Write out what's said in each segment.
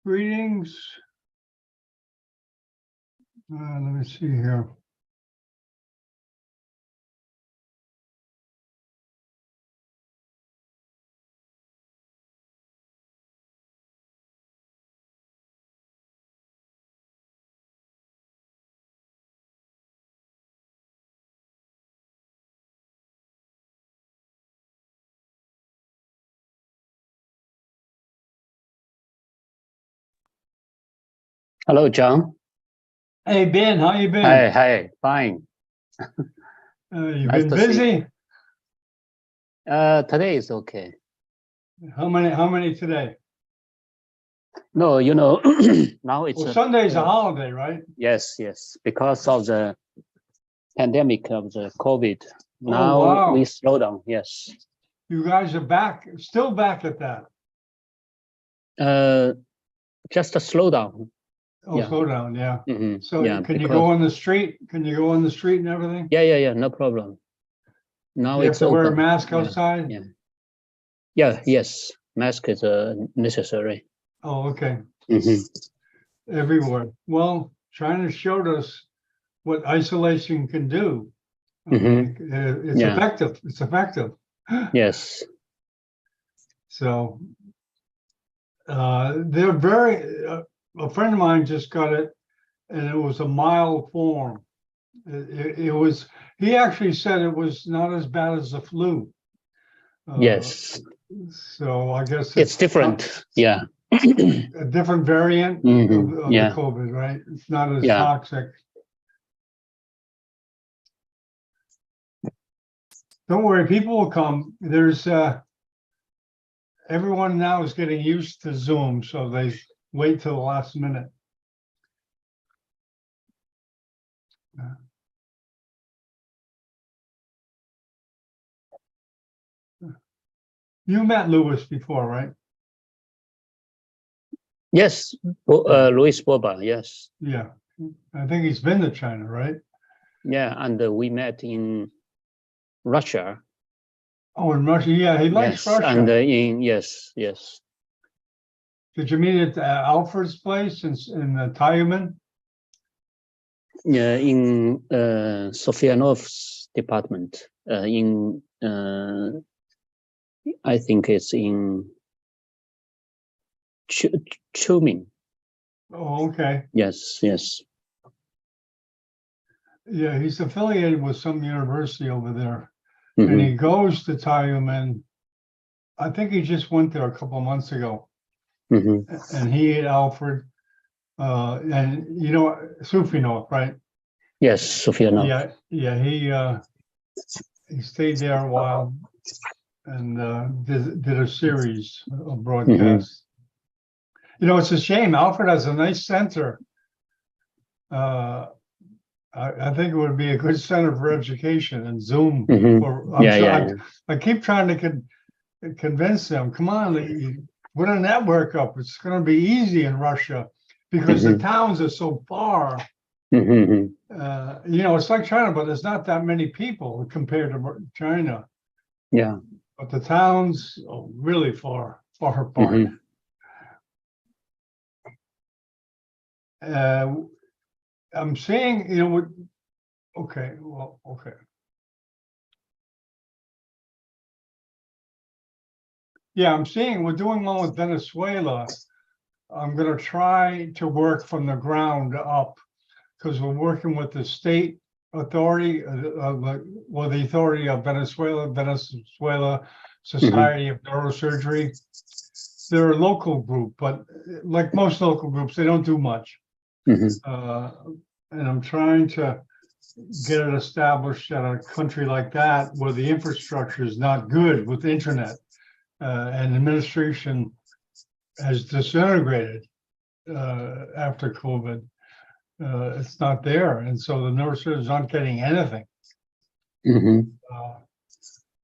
Greetings. Let me see here. Hello, John. Hey, Ben, how you been? Hi, fine. You've Nice been to see busy? Today is okay. How many today? No, now it's Well, Sunday's a holiday, right? yes, because of the pandemic of the COVID. Oh, Now wow. we slow down. Yes. You guys are back, still back at that. Just a slowdown. Oh, Yeah. slow down, yeah. Mhm, So yeah, can you go on the street? Can you go on the street and everything? Yeah, no problem. Now Do you have it's to wear a open. mask Yeah, outside? yes. Mask is necessary. Oh, okay. Mhm. Everywhere. Well, China showed us what isolation can do. I mean, it's Yeah. effective. It's effective. Yes. So they're very. A friend of mine just got it, and it was a mild form. It was. He actually said it was not as bad as the flu. Yes. So I guess It's different. Yeah. a different variant of Yeah. the COVID, right? It's not as Yeah. toxic. Don't worry, people will come. There's everyone now is getting used to Zoom, so they wait till the last minute. You met Lewis before, right? Yes. Luis Borba. Yes. Yeah. I think he's been to China, right? Yeah. And we met in Russia. Oh, in Russia. Yeah, he likes Yes. Russia. And yes. Did you meet at Alfred's place in Tayuman? Yeah, in Sofianov's department. I think it's in Chumin. Oh, okay. Yes. Yeah, he's affiliated with some university over there. Mm-hmm. And he goes to Tayuman. I think he just went there a couple of months ago. Mm-hmm. And he ate Alfred. And you know Sufinov, right? Yes, Sofianov. Yeah. He stayed there a while and did a series of broadcasts. You know, it's a shame. Alfred has a nice center. I think it would be a good center for education and Zoom. I keep trying to convince them. Come on, put a network up. It's going to be easy in Russia because the towns are so far. You know, it's like China, but there's not that many people compared to China. Yeah. But the towns are really far apart. I'm seeing, you know, okay. Yeah, I'm seeing we're doing one with Venezuela. I'm going to try to work from the ground up because we're working with the state authority, the authority of Venezuela Society of Neurosurgery. They're a local group, but like most local groups, they don't do much. And I'm trying to get it established at a country like that where the infrastructure is not good with internet and administration has disintegrated after COVID. It's not there. And so the neurosurgeons aren't getting anything.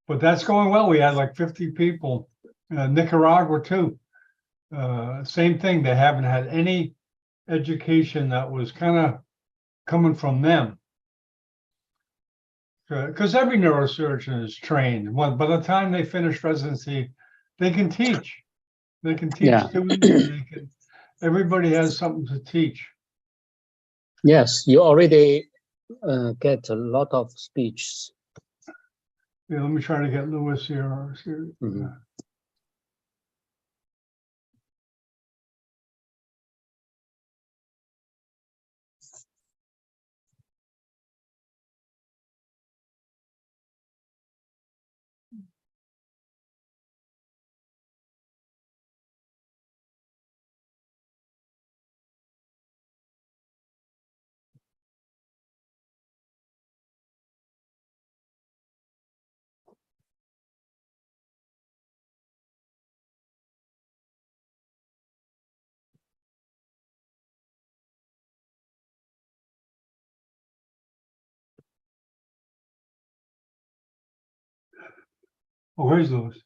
But that's going well. We had like 50 people. Nicaragua too. Same thing. They haven't had any education that was kind of coming from them. Because every neurosurgeon is trained. By the time they finish residency, they can teach. They can teach students. And everybody has something to teach. Yes, you already get a lot of speeches. Yeah, let me try to get Lewis here. Oh, where's Lewis?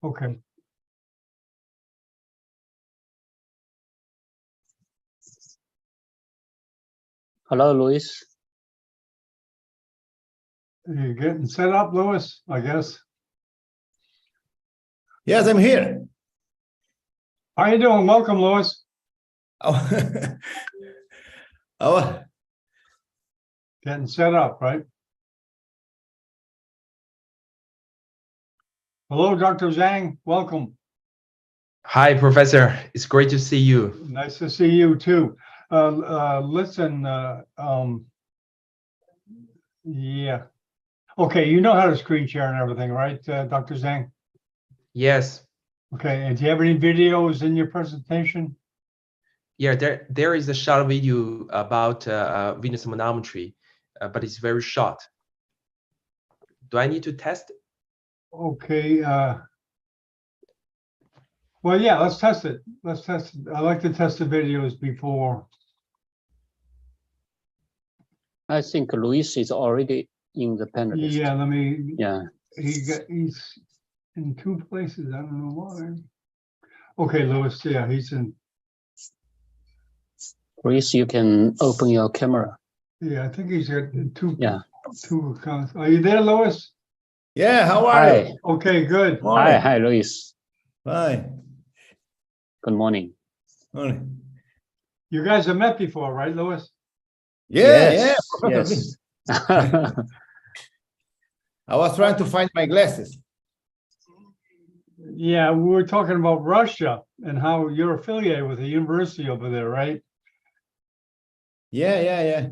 Okay. Hello, Luis. You getting set up, Louis, I guess? Yes, I'm here. How you doing? Welcome, Louis. Oh, oh, Getting set up, right? Hello, Dr. Zhang. Welcome. Hi, Professor. It's great to see you. Nice to see you too. Listen, yeah. Okay, you know how to screen share and everything, right, Dr. Zhang? Yes. Okay, and do you have any videos in your presentation? Yeah, there is a short video about venous manometry, but it's very short. Do I need to test? Okay, well, yeah, let's test it. Let's test it. I like to test the videos before. I think Luis is already in the panelist. Yeah, let me, Yeah. he's in two places. I don't know why. Okay, Louis, yeah, he's in, Luis, you can open your camera. yeah, I think he's got two, Yeah. two accounts. Are you there, Louis? yeah, how are Hi. you? Okay, good. Morning. Hi, Luis. Fine. Good morning. Morning. You guys have met before, right, Louis? Yeah, Yes. I was trying to find my glasses. Yeah, we were talking about Russia and how you're affiliated with the university over there, right? Yeah.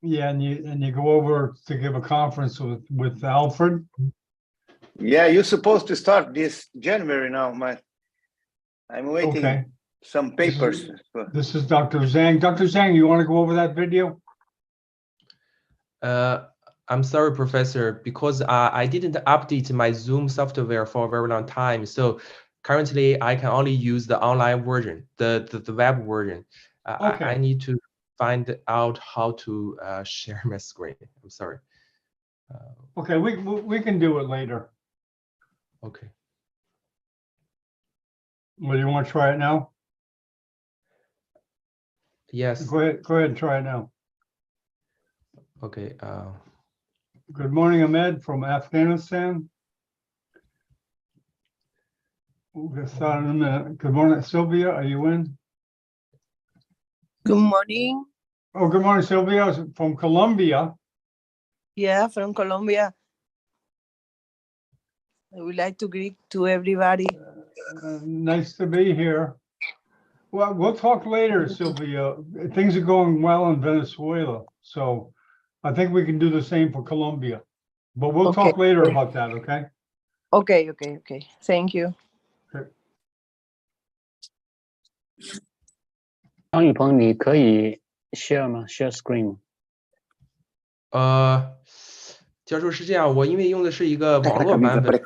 Yeah, and you go over to give a conference with Alfred. Yeah, you're supposed to start this January now, man. I'm waiting Okay, some papers. this is Dr. Zhang. Dr. Zhang, you want to go over that video? I'm sorry, Professor, because I didn't update my Zoom software for a very long time. So currently, I can only use the online version, the web version. Okay. I need to find out how to share my screen. I'm sorry. Okay, we can do it later. Okay. Well, you want to try it now? Yes. Go ahead and try it now. Okay. Good morning, Ahmed from Afghanistan. We'll get started in a minute. Good morning, Sylvia, are you in? Good morning. Oh, good morning, Sylvia from Colombia. Yeah, from Colombia. I would like to greet to everybody. Nice to be here. Well, we'll talk later, Sylvia. Things are going well in Venezuela, so I think we can do the same for Colombia. But we'll Okay. talk later about that, okay? Okay. Thank you. 张宇鹏，你可以 share 吗 ？share screen 吗？教授是这样，我因为用的是一个网络版本，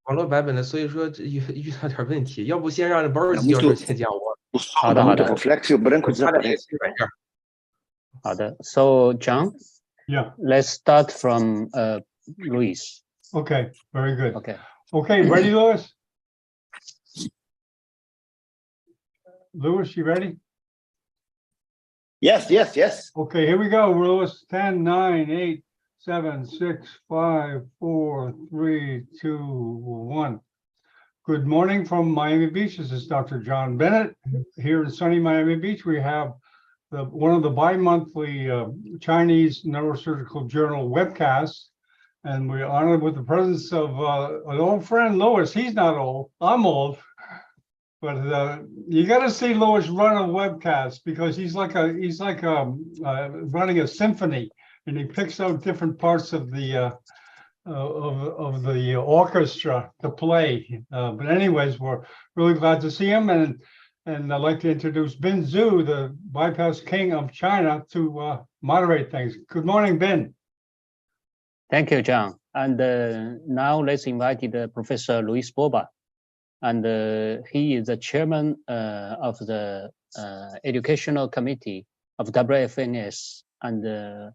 网络版本的，所以说遇到点问题，要不先让 Boris 教授先讲我。好的。 Reflexo branco 发点新软件。好的。So John, Yeah. let's start from Luis. Okay, very good. Okay. Okay, ready, Louis? Louis, you ready? Yes. Okay, here we go, Louis. 10, 9, 8, 7, 6, 5, 4, 3, 2, 1. Good morning from Miami Beach. This is Dr. John Bennett. Here in sunny Miami Beach, we have one of the bi-monthly Chinese Neurosurgical Journal Webcasts. And we're honored with the presence of an old friend, Louis. He's not old, I'm old. But you got to see Louis run a webcast because he's like running a symphony, and he picks out different parts of the orchestra to play. But anyways, we're really glad to see him, and I'd like to introduce Bin Zhu, the bypass king of China, to moderate things. Good morning, Bin. Thank you, John. And now let's invite Professor Luis Borba. And he is the chairman of the educational committee of WFNS. And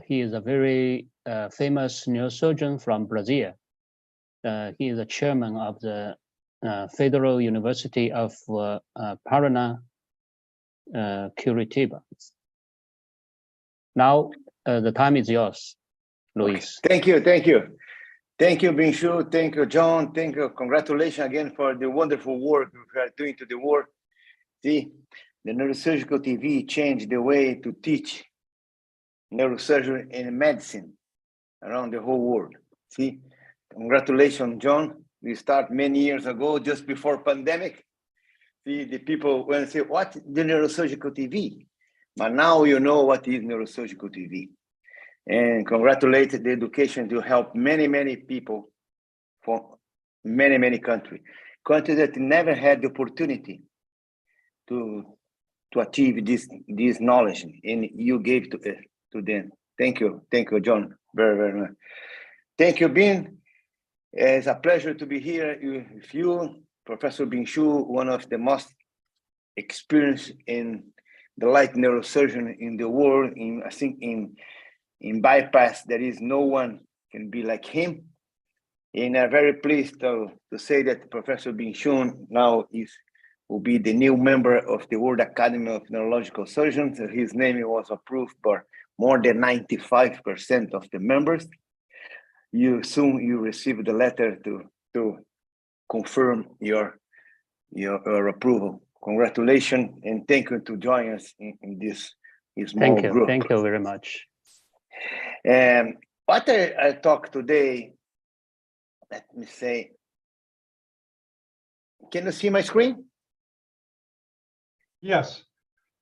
he is a very famous neurosurgeon from Brazil. He is the chairman of the Federal University of Paraná curative. Now, the time is yours, Luis. Thank you. Thank you, Binshu. Thank you, John. Thank you. Congratulations again for the wonderful work we are doing to the world. See, the Neurosurgical TV changed the way to teach neurosurgery and medicine around the whole world. See, congratulations, John. We started many years ago, just before pandemic. See, the people when say, what the Neurosurgical TV? But now you know what is Neurosurgical TV. And congratulate the education to help many people from many countries that never had the opportunity to achieve this knowledge, and you gave to them. Thank you, John, very much. Thank you, Bin. It's a pleasure to be here with you, Professor Binshu, one of the most experienced in the light neurosurgeon in the world. I think in bypass, there is no one can be like him. And I'm very pleased to say that Professor Binshu now will be the new member of the World Academy of Neurological Surgeons. His name was approved by more than 95% of the members. You receive the letter to confirm your approval. Congratulations, and thank you to join us in this small group. Thank you very much. And what I talk today, let me say, can you see my screen? Yes,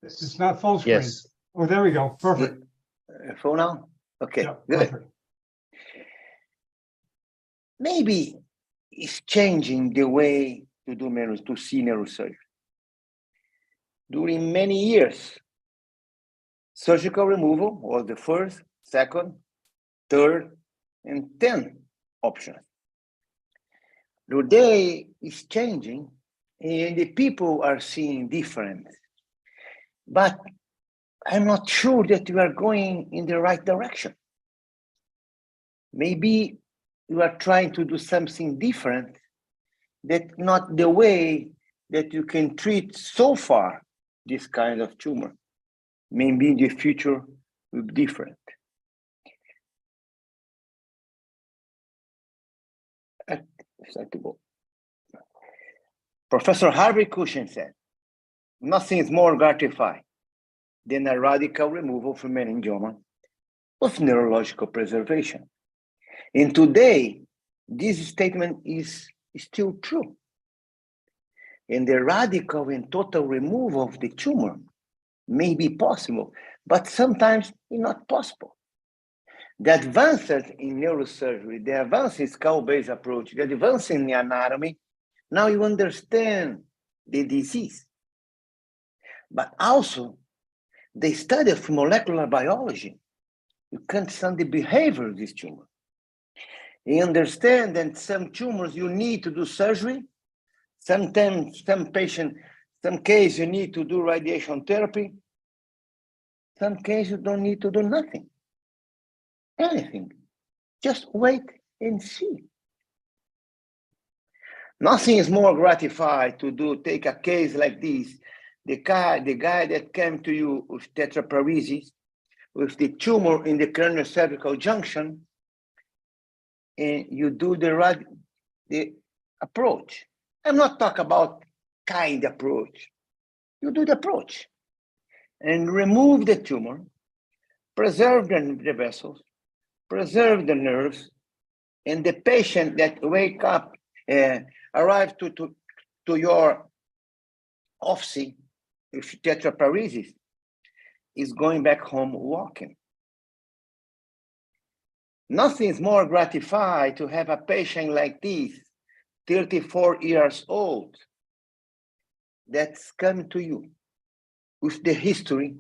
it's not full screen. Yes. Oh, there we go. Perfect. Full now? Okay, Yeah, good. perfect. Maybe it's changing the way to see neurosurgery. During many years, surgical removal was the first, second, third, and 10th option. Today is changing, and the people are seeing different. But I'm not sure that we are going in the right direction. Maybe you are trying to do something different, that's not the way that you can treat so far this kind of tumor. Maybe in the future will be different. Professor Harvey Cushing said, nothing is more gratifying than a radical removal from meningioma with neurological preservation. And today, this statement is still true. And the radical and total removal of the tumor may be possible, but sometimes it's not possible. The advances in neurosurgery, the advances in skull-based approach, the advances in anatomy, now you understand the disease. But also, the study of molecular biology, you can understand the behavior of this tumor. You understand that some tumors you need to do surgery. Sometimes, some case you need to do radiation therapy. Some case you don't need to do nothing. Anything. Just wait and see. Nothing is more gratified to take a case like this. The guy that came to you with tetraparesis, with the tumor in the crâniocervical junction, and you do the approach. I'm not talking about kind approach. You do the approach and remove the tumor, preserve the vessels, preserve the nerves, and the patient that wake up, arrive to your office with tetraparesis is going back home walking. Nothing is more gratified to have a patient like this, 34 years old, that's come to you with the history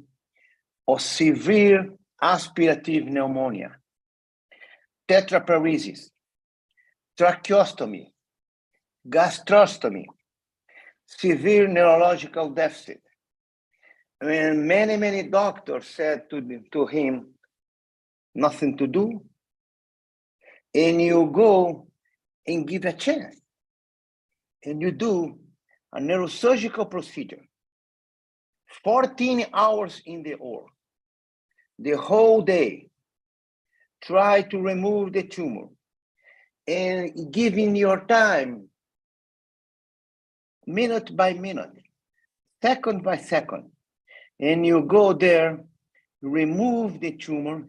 of severe aspirative pneumonia, tetraparesis, tracheostomy, gastrostomy, severe neurological deficit. And many doctors said to him, nothing to do, and you go and give a chance. And you do a neurosurgical procedure, 14 hours in the OR, the whole day, try to remove the tumor, and giving your time, minute by minute, second by second, and you go there, remove the tumor,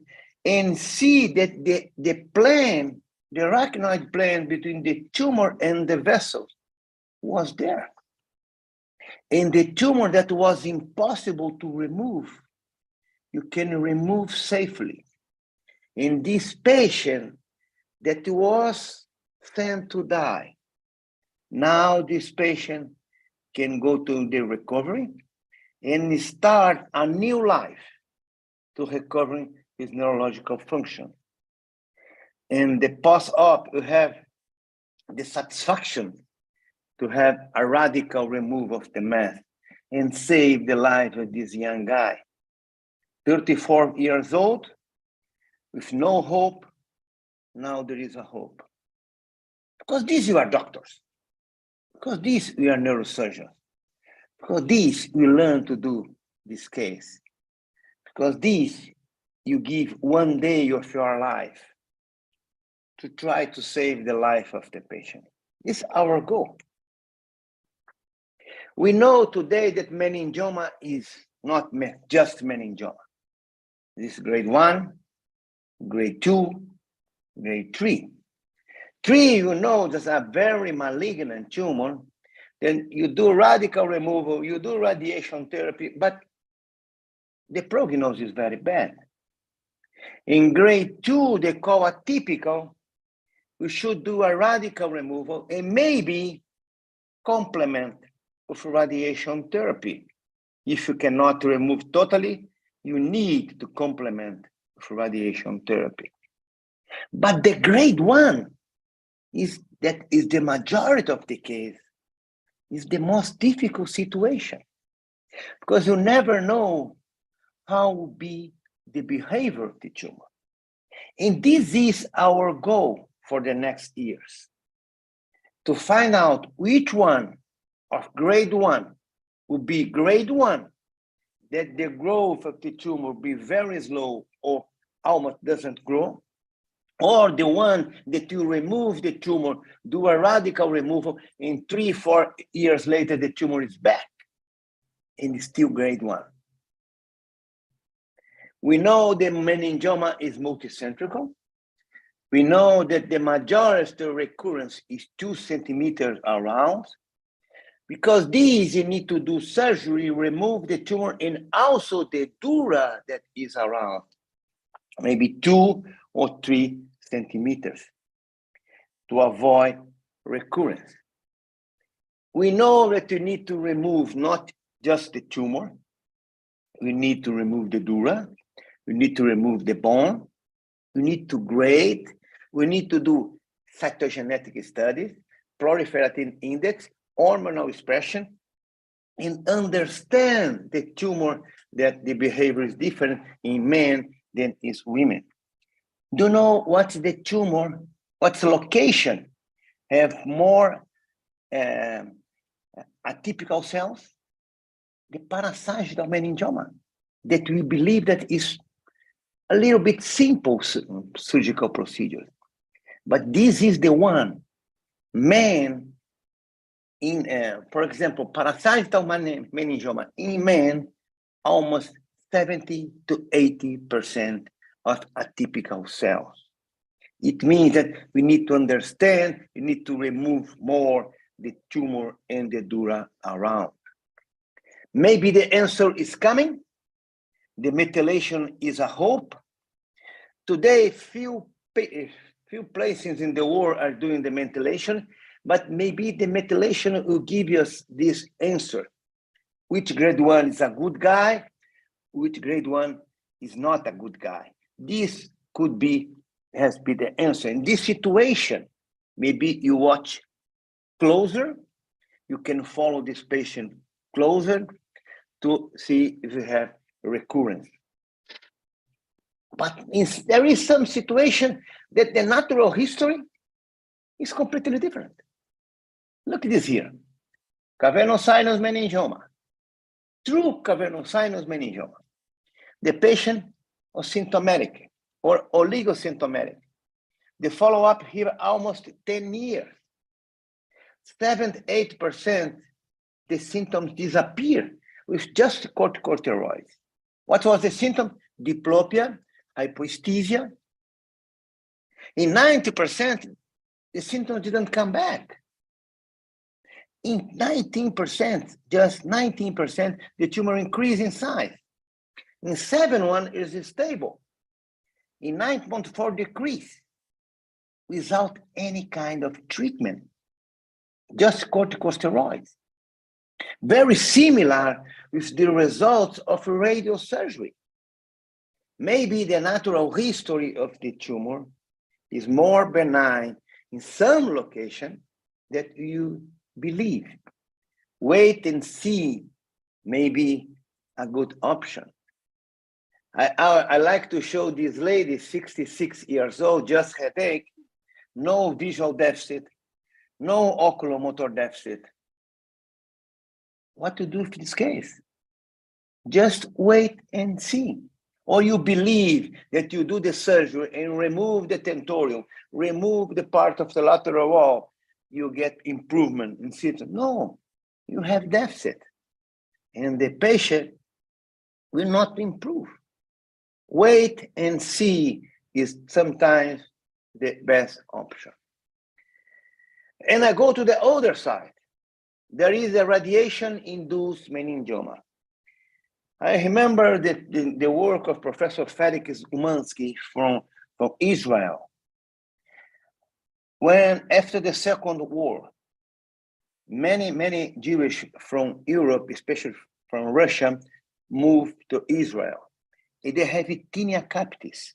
and see that the plan, the arachnoid plan between the tumor and the vessel was there. And the tumor that was impossible to remove, you can remove safely. In this patient that was sent to die, now this patient can go to the recovery and start a new life to recovering his neurological function. And the post-op, you have the satisfaction to have a radical removal of the mass and save the life of this young guy. 34 years old, with no hope, now there is a hope. Because these you are doctors. Because these we are neurosurgeons. Because these we learn to do this case. Because these you give one day of your life to try to save the life of the patient. This is our goal. We know today that meningioma is not just meningioma. This is grade 1, grade 2, grade 3. 3, you know, that's a very malignant tumor. Then you do radical removal, you do radiation therapy, but the prognosis is very bad. In grade 2, they call atypical. We should do a radical removal and maybe complement with radiation therapy. If you cannot remove totally, you need to complement with radiation therapy. But the grade 1 is the majority of the case, is the most difficult situation, because you never know how will be the behavior of the tumor. And this is our goal for the next years, to find out which one of grade 1 will be grade 1, that the growth of the tumor will be very slow or almost doesn't grow, or the one that you remove the tumor, do a radical removal, and 3-4 years later, the tumor is back and it's still grade 1. We know the meningioma is multicentrical. We know that the majority of the recurrence is 2 centimeters around. Because these, you need to do surgery, remove the tumor, and also the dura that is around, maybe 2 or 3 centimeters to avoid recurrence. We know that you need to remove not just the tumor, we need to remove the dura, we need to remove the bone, we need to grade, we need to do cytogenetic studies, proliferative index, hormonal expression, and understand the tumor, that the behavior is different in men than in women. Do you know what's the tumor, what's the location have more atypical cells? The parasagittal meningioma, that we believe that is a little bit simple surgical procedure. But this is the one, man, in, for example, parasagittal meningioma in men, almost 70 to 80% of atypical cells. It means that we need to understand, we need to remove more the tumor and the dura around. Maybe the answer is coming. The methylation is a hope. Today, few places in the world are doing the methylation, but maybe the methylation will give us this answer. Which grade 1 is a good guy, which grade 1 is not a good guy. This could be, has been the answer. In this situation, maybe you watch closer, you can follow this patient closer to see if you have recurrence. But there is some situation that the natural history is completely different. Look at this here, cavernous sinus meningioma, true cavernous sinus meningioma. The patient was symptomatic or oligosymptomatic. The follow-up here almost 10 years. 7-8%, the symptoms disappear with just corticosteroids. What was the symptom? Diplopia, hypoesthesia. In 90%, the symptoms didn't come back. In 19%, just 19%, the tumor increased in size. In 7.1, it is stable. In 9.4, decrease without any kind of treatment, just corticosteroids. Very similar with the results of radiosurgery. Maybe the natural history of the tumor is more benign in some location that you believe. Wait and see may be a good option. I like to show this lady, 66 years old, just headache, no visual deficit, no oculomotor deficit. What to do in this case? Just wait and see. Or you believe that you do the surgery and remove the tentorium, remove the part of the lateral wall, you get improvement in symptoms. No, you have deficit. And the patient will not improve. Wait and see is sometimes the best option. And I go to the other side. There is a radiation-induced meningioma. I remember the work of Professor Felix Umansky from Israel. When after the Second War, many Jewish from Europe, especially from Russia, moved to Israel. And they have tinea capitis.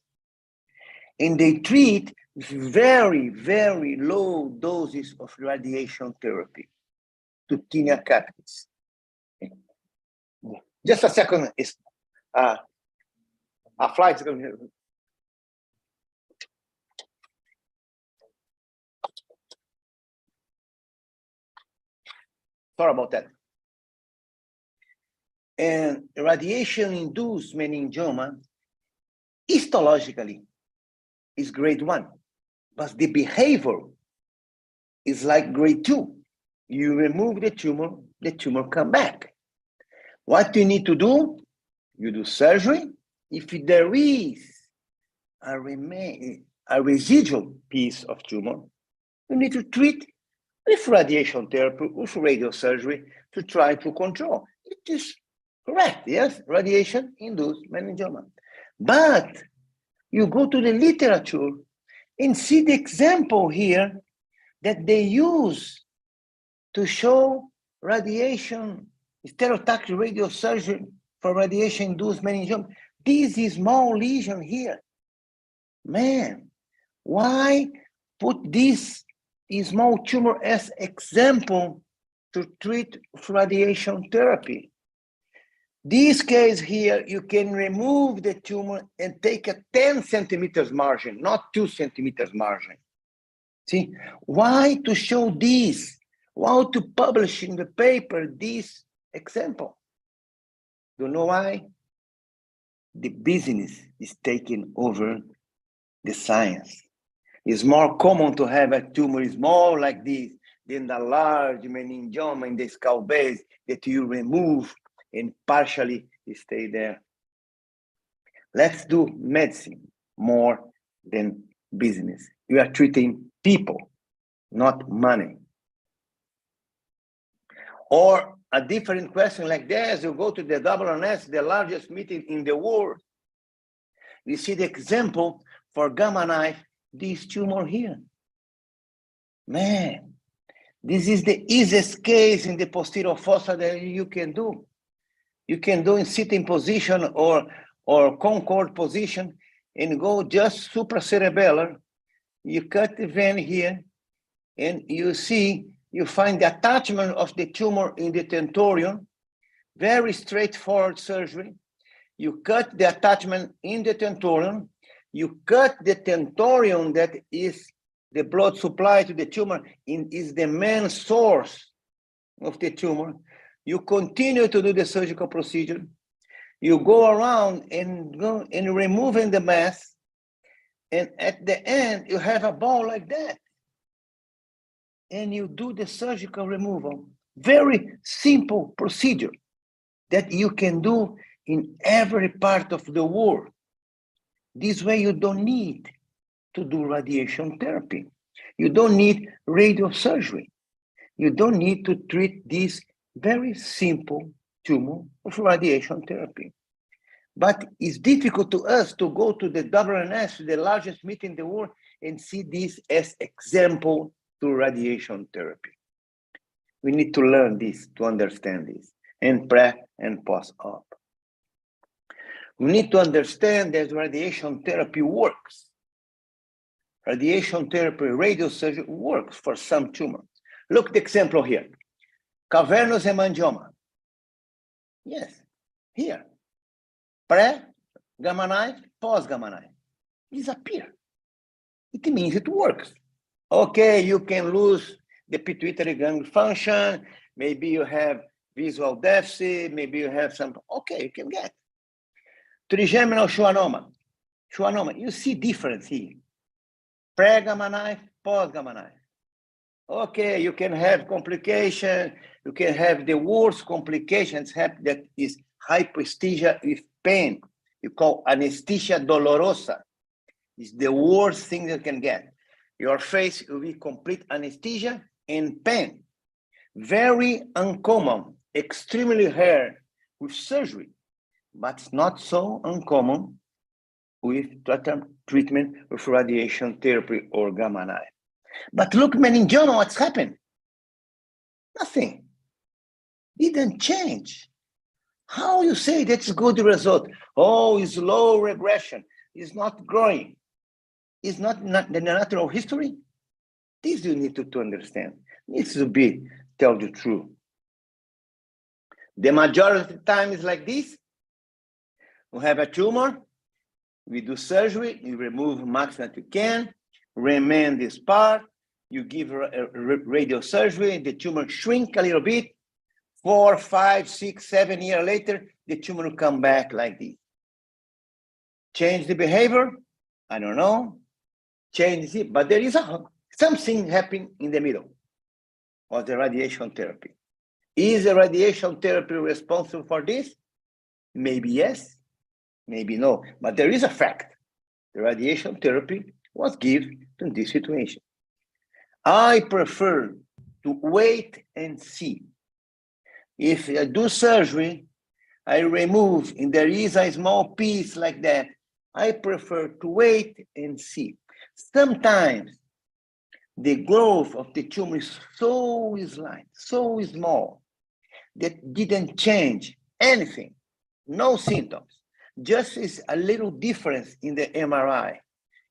And they treat with very, very low doses of radiation therapy to tinea capitis. Just a second, a flight is going here. Sorry about that. And radiation-induced meningioma, histologically, is grade 1, but the behavior is like grade 2. You remove the tumor come back. What you need to do? You do surgery. If there is a residual piece of tumor, you need to treat with radiation therapy, with radiosurgery to try to control. It is correct, yes, radiation-induced meningioma. But you go to the literature and see the example here that they use to show radiation, stereotactic radiosurgery for radiation-induced meningioma. This is small lesion here. Man, why put this small tumor as example to treat radiation therapy? This case here, you can remove the tumor and take a 10 centimeters margin, not 2 centimeters margin. See, why to show this? Why to publish in the paper this example? Do you know why? The business is taking over the science. It's more common to have a tumor small like this than the large meningioma in the skull base that you remove and partially stay there. Let's do medicine more than business. We are treating people, not money. Or a different question like this, you go to the WNS, the largest meeting in the world. You see the example for gamma knife, this tumor here. Man, this is the easiest case in the posterior fossa that you can do. You can do in sitting position or concord position and go just supracerebellar. You cut the vein here and you see, you find the attachment of the tumor in the tentorium. Very straightforward surgery. You cut the attachment in the tentorium. You cut the tentorium that is the blood supply to the tumor and is the main source of the tumor. You continue to do the surgical procedure. You go around and removing the mass. And at the end, you have a ball like that. And you do the surgical removal. Very simple procedure that you can do in every part of the world. This way, you don't need to do radiation therapy. You don't need radiosurgery. You don't need to treat this very simple tumor with radiation therapy. But it's difficult to us to go to the WNS, the largest meeting in the world, and see this as example to radiation therapy. We need to learn this, to understand this, and pre and post-op. We need to understand that radiation therapy works. Radiation therapy, radiosurgery works for some tumors. Look at the example here. Cavernous hemangioma. Yes, here. Pre-gamma knife, post-gamma knife. Disappear. It means it works. Okay, you can lose the pituitary gland function. Maybe you have visual deficit. Maybe you have some, okay, you can get. Trigeminal schwannoma. Schwannoma, you see difference here. Pre-gamma knife, post-gamma knife. Okay, you can have complication. You can have the worst complications that is hypoesthesia with pain. You call anesthesia dolorosa. It's the worst thing you can get. Your face will be complete anesthesia and pain. Very uncommon, extremely rare with surgery, but it's not so uncommon with treatment with radiation therapy or gamma knife. But look, meningioma, what's happened? Nothing. Didn't change. How you say that's a good result? Oh, it's low regression. It's not growing. It's not the natural history. This you need to understand. Needs to be tell the truth. The majority of the time is like this. We have a tumor. We do surgery. We remove maximum that we can. Remain this part. You give a radiosurgery. The tumor shrink a little bit. 4, 5, 6, 7 years later, the tumor will come back like this. Change the behavior? I don't know. Change it, but there is something happening in the middle of the radiation therapy. Is the radiation therapy responsible for this? Maybe yes, maybe no, but there is a fact. The radiation therapy was given to this situation. I prefer to wait and see. If I do surgery, I remove, and there is a small piece like that, I prefer to wait and see. Sometimes the growth of the tumor is so slight, so small, that didn't change anything, no symptoms, just is a little difference in the MRI.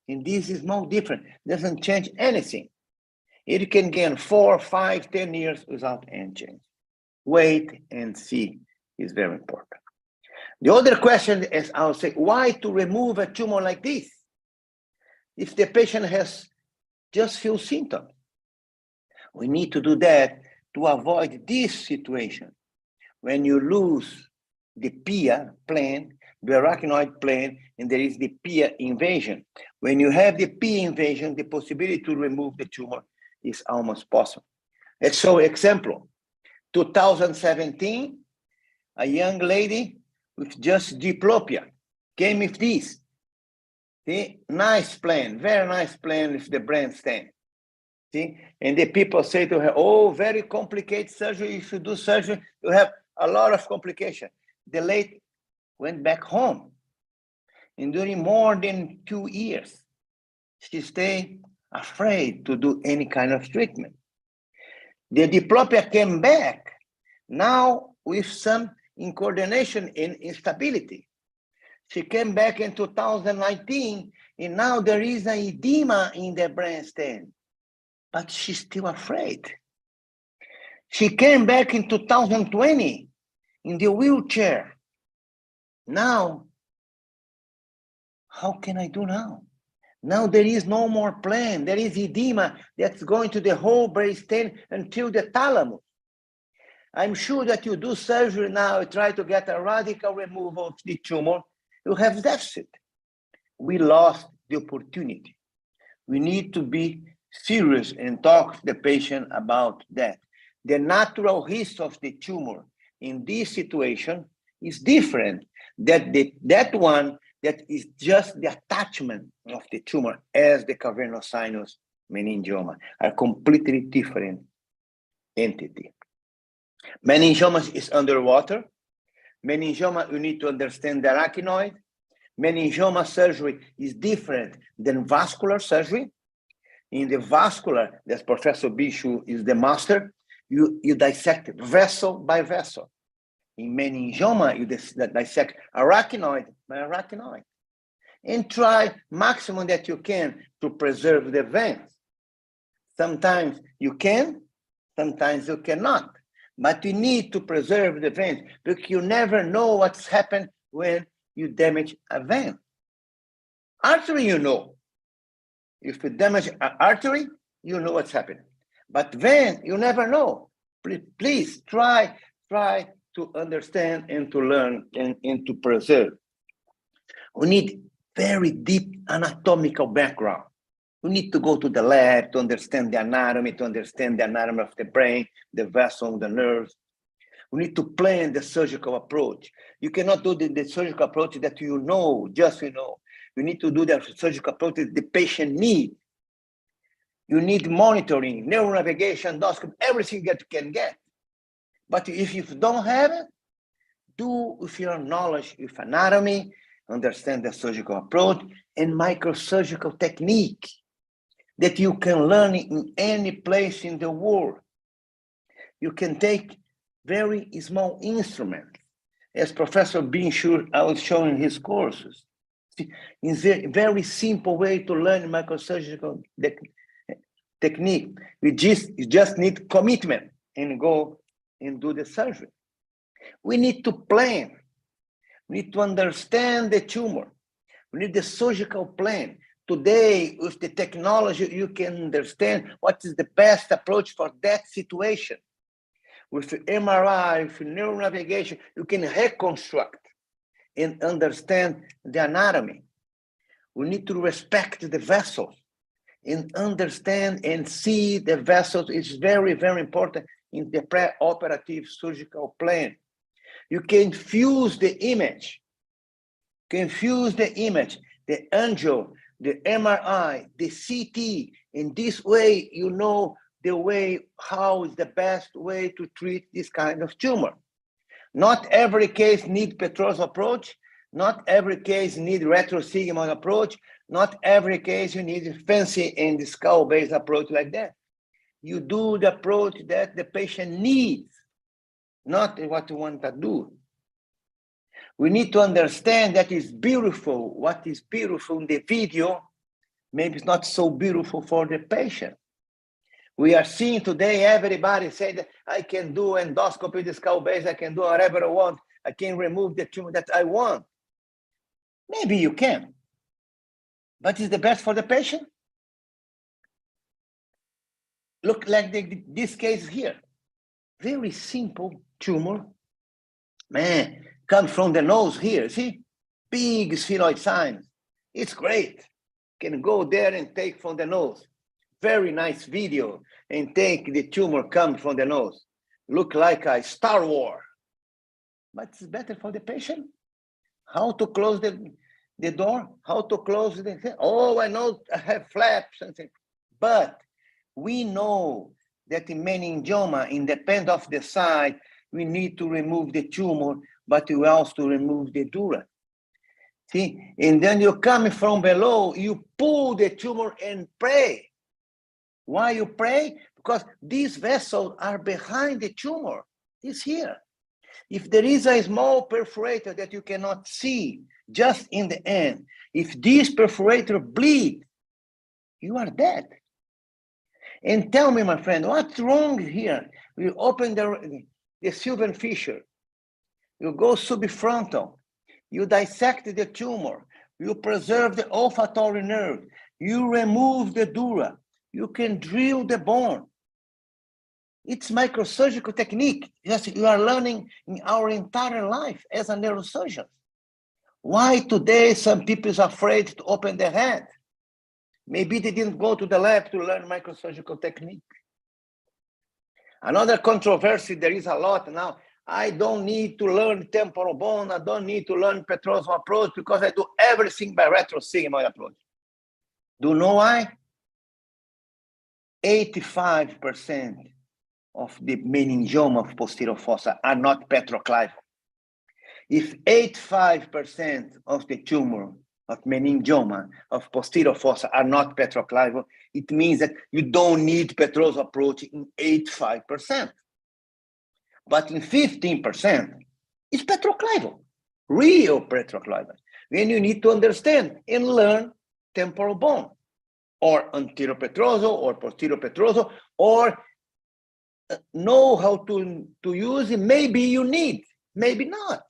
And this is no different, doesn't change anything. It can gain 4, 5, 10 years without any change. Wait and see is very important. The other question is, I'll say, why to remove a tumor like this? If the patient has just few symptoms, we need to do that to avoid this situation. When you lose the PIA plane, the arachnoid plane, and there is the PIA invasion. When you have the PIA invasion, the possibility to remove the tumor is almost possible. Let's show an example. 2017, a young lady with just diplopia came with this. See, nice plan, very nice plan with the brain stem. See, and the people say to her, oh, very complicated surgery. If you do surgery, you have a lot of complication. The lady went back home. And during more than 2 years, she stayed afraid to do any kind of treatment. The diplopia came back, now with some incoordination and instability. She came back in 2019, and now there is an edema in the brainstem, but she's still afraid. She came back in 2020 in the wheelchair. Now, how can I do now? Now there is no more plan. There is edema that's going to the whole brainstem until the thalamus. I'm sure that you do surgery now, try to get a radical removal of the tumor, you have deficit. We lost the opportunity. We need to be serious and talk to the patient about that. The natural history of the tumor in this situation is different than that one that is just the attachment of the tumor as the cavernous sinus meningioma, are completely different entity. Meningioma is underwater. Meningioma, you need to understand the arachnoid. Meningioma surgery is different than vascular surgery. In the vascular, that Professor Bishu is the master, you dissect vessel by vessel. In meningioma, you dissect arachnoid by arachnoid. And try maximum that you can to preserve the veins. Sometimes you can, sometimes you cannot. But you need to preserve the veins because you never know what's happened when you damage a vein. Artery, you know. If you damage an artery, you know what's happening. But vein, you never know. Please try to understand and to learn and to preserve. We need very deep anatomical background. We need to go to the lab to understand the anatomy, of the brain, the vessel, the nerves. We need to plan the surgical approach. You cannot do the surgical approach that you know, just you know. You need to do the surgical approach that the patient needs. You need monitoring, neuronavigation, endoscopy, everything that you can get. But if you don't have it, do with your knowledge, with anatomy, understand the surgical approach and microsurgical technique that you can learn in any place in the world. You can take very small instruments. As Professor Binshur, I was showing his courses. It's a very simple way to learn microsurgical technique. You just need commitment and go and do the surgery. We need to plan. We need to understand the tumor. We need the surgical plan. Today, with the technology, you can understand what is the best approach for that situation. With MRI, with neuronavigation, you can reconstruct and understand the anatomy. We need to respect the vessels and understand and see the vessels. Is very, very important in the pre-operative surgical plan. You can fuse the image, the angio, the MRI, the CT. In this way, you know the way, how is the best way to treat this kind of tumor. Not every case needs Petros's approach. Not every case needs retrosigmoid approach. Not every case you need fancy and skull-based approach like that. You do the approach that the patient needs, not what you want to do. We need to understand that it's beautiful. What is beautiful in the video, maybe it's not so beautiful for the patient. We are seeing today everybody say that I can do endoscopy, the skull base, I can do whatever I want. I can remove the tumor that I want. Maybe you can, but is the best for the patient? Look like this case here. Very simple tumor. Man, comes from the nose here, see? Big sphenoid signs. It's great. Can go there and take from the nose. Very nice video and take the tumor come from the nose. Look like a Star Wars. But it's better for the patient. How to close the door? How to close the, oh, I know I have flaps and things. But we know that in meningioma, independent of the site, we need to remove the tumor, but we also remove the dura. See, and then you come from below, you pull the tumor and pray. Why you pray? Because these vessels are behind the tumor. It's here. If there is a small perforator that you cannot see just in the end, if this perforator bleeds, you are dead. And tell me, my friend, what's wrong here? You open the Sylvan fissure, you go subfrontal, you dissect the tumor, you preserve the olfactory nerve, you remove the dura, you can drill the bone. It's microsurgical technique. Yes, you are learning in our entire life as a neurosurgeon. Why today some people are afraid to open their hand? Maybe they didn't go to the lab to learn microsurgical technique. Another controversy, there is a lot now. I don't need to learn temporal bone. I don't need to learn petrosal approach because I do everything by retrosigmoid approach. Do you know why? 85% of the meningioma of posterior fossa are not petroclival. If 85% of the tumor of meningioma of posterior fossa are not petroclival, it means that you don't need petrosal approach in 85%. But in 15%, it's petroclival, real petroclival. Then you need to understand and learn temporal bone, or anterior petrosal, or posterior petrosal, or know how to use it. Maybe you need, maybe not.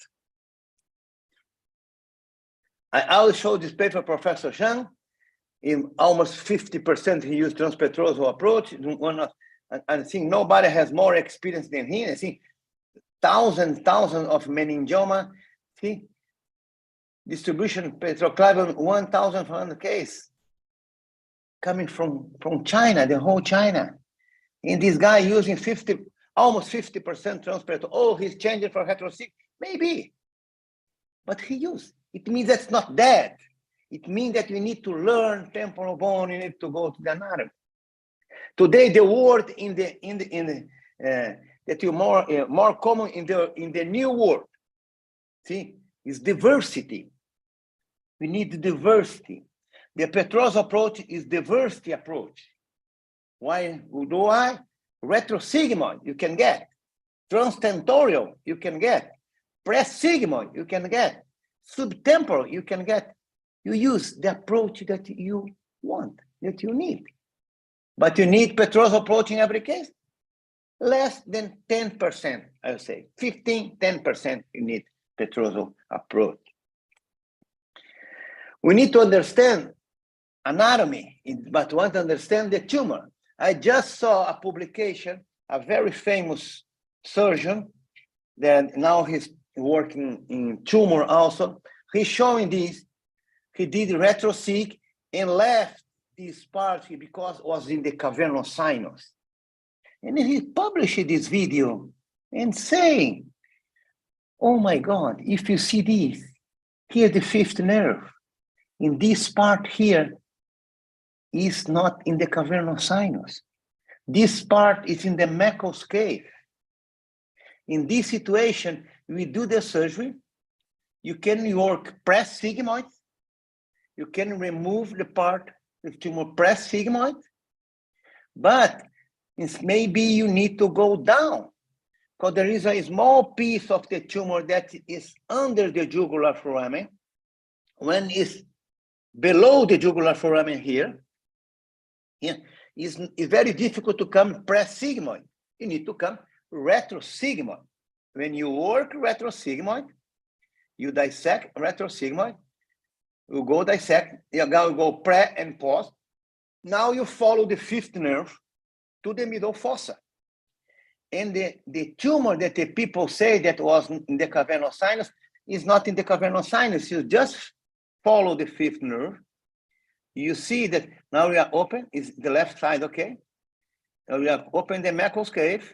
I always show this paper, Professor Zhang. In almost 50%, he used transpetrosal approach. I think nobody has more experience than him. I think thousands of meningioma. See, distribution petroclival 1,500 case coming from China, the whole China. And this guy using almost 50% transpetrosal. Oh, he's changing for heterosig. Maybe, but he used. It means that's not dead. It means that you need to learn temporal bone. You need to go to the anatomy. Today, the word that you more common in the new world, see, is diversity. We need diversity. The petrosal approach is diversity approach. Why do I? Retrosigmoid you can get, transtentorial you can get, presigmoid you can get, subtemporal you can get. You use the approach that you want, that you need. But you need petrosal approach in every case. Less than 10%, I would say. 15, 10% you need petrosal approach. We need to understand anatomy, but we want to understand the tumor. I just saw a publication, a very famous surgeon, that now he's working in tumor also. He's showing this. He did retrosig and left this part because it was in the cavernous sinus. And he published this video and saying, oh my God, if you see this, here the fifth nerve, in this part here is not in the cavernous sinus. This part is in the Meckel's cave. In this situation, we do the surgery. You can work presigmoid. You can remove the part of tumor presigmoid, but maybe you need to go down because there is a small piece of the tumor that is under the jugular foramen. When it's below the jugular foramen here, it's very difficult to come presigmoid. You need to come retrosigmoid. When you work retrosigmoid, you dissect retrosigmoid, you go dissect, you go pre and post. Now you follow the fifth nerve to the middle fossa. And the tumor that the people say that was in the cavernous sinus is not in the cavernous sinus. You just follow the fifth nerve. You see that now we are open, is the left side, okay? Now we have opened the Meckel's cave,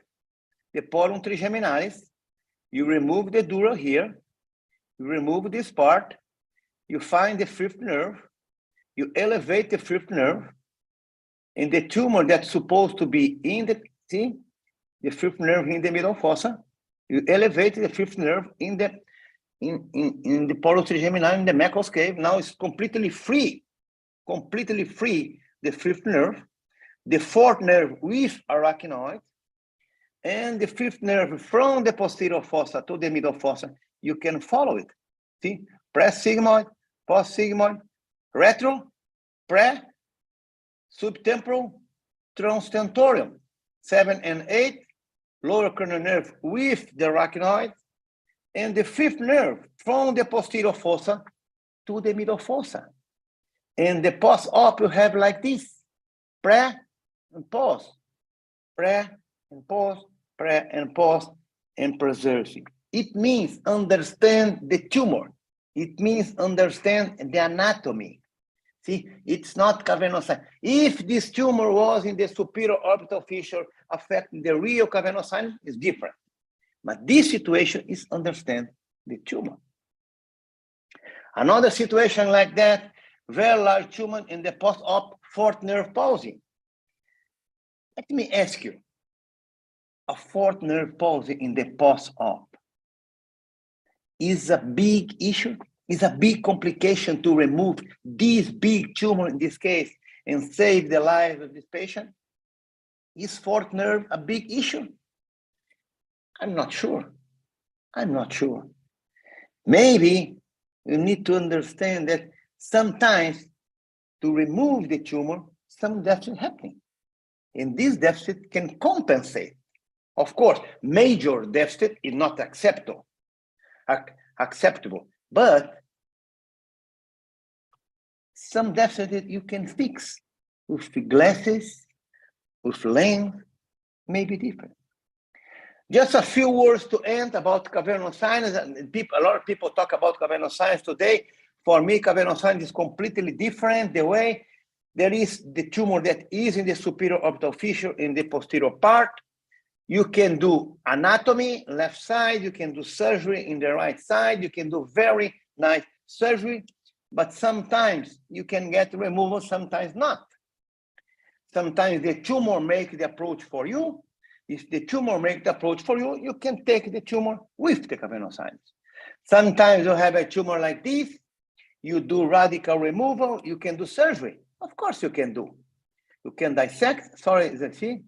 the portum trigeminalis. You remove the dura here. You remove this part. You find the fifth nerve. You elevate the fifth nerve. And the tumor that's supposed to be in the, see, the fifth nerve in the middle fossa. You elevate the fifth nerve in the portum trigeminalis, in the Meckel's cave. Now it's completely free, the fifth nerve, the fourth nerve with arachnoid, and the fifth nerve from the posterior fossa to the middle fossa. You can follow it. See, presigmoid, postsigmoid, retro, pre, subtemporal, transtentorial, 7 and 8, lower cranial nerve with the arachnoid, and the fifth nerve from the posterior fossa to the middle fossa. And the post-op you have like this, pre and post, pre and post, pre and post, and preserve it. It means understand the tumor. It means understand the anatomy. See, it's not cavernosinus. If this tumor was in the superior orbital fissure affecting the real cavernosinus, it's different. But this situation is understand the tumor. Another situation like that, very large tumor in the post-op fourth nerve palsy. Let me ask you, a fourth nerve palsy in the post-op is a big issue, is a big complication to remove this big tumor in this case and save the life of this patient? Is fourth nerve a big issue? I'm not sure. I'm not sure. Maybe you need to understand that sometimes to remove the tumor, some deficit happening. And this deficit can compensate. Of course, major deficit is not acceptable, but some deficit that you can fix with the glasses, with length, may be different. Just a few words to end about cavernous sinus. And a lot of people talk about cavernous sinus today. For me, cavernous sinus is completely different. The way there is the tumor that is in the superior orbital fissure in the posterior part. You can do anatomy, left side. You can do surgery in the right side. You can do very nice surgery, but sometimes you can get removal, sometimes not. Sometimes the tumor makes the approach for you. If the tumor makes the approach for you, you can take the tumor with the cavernous sinus. Sometimes you have a tumor like this, you do radical removal, you can do surgery. Of course you can do. You can dissect, sorry, see?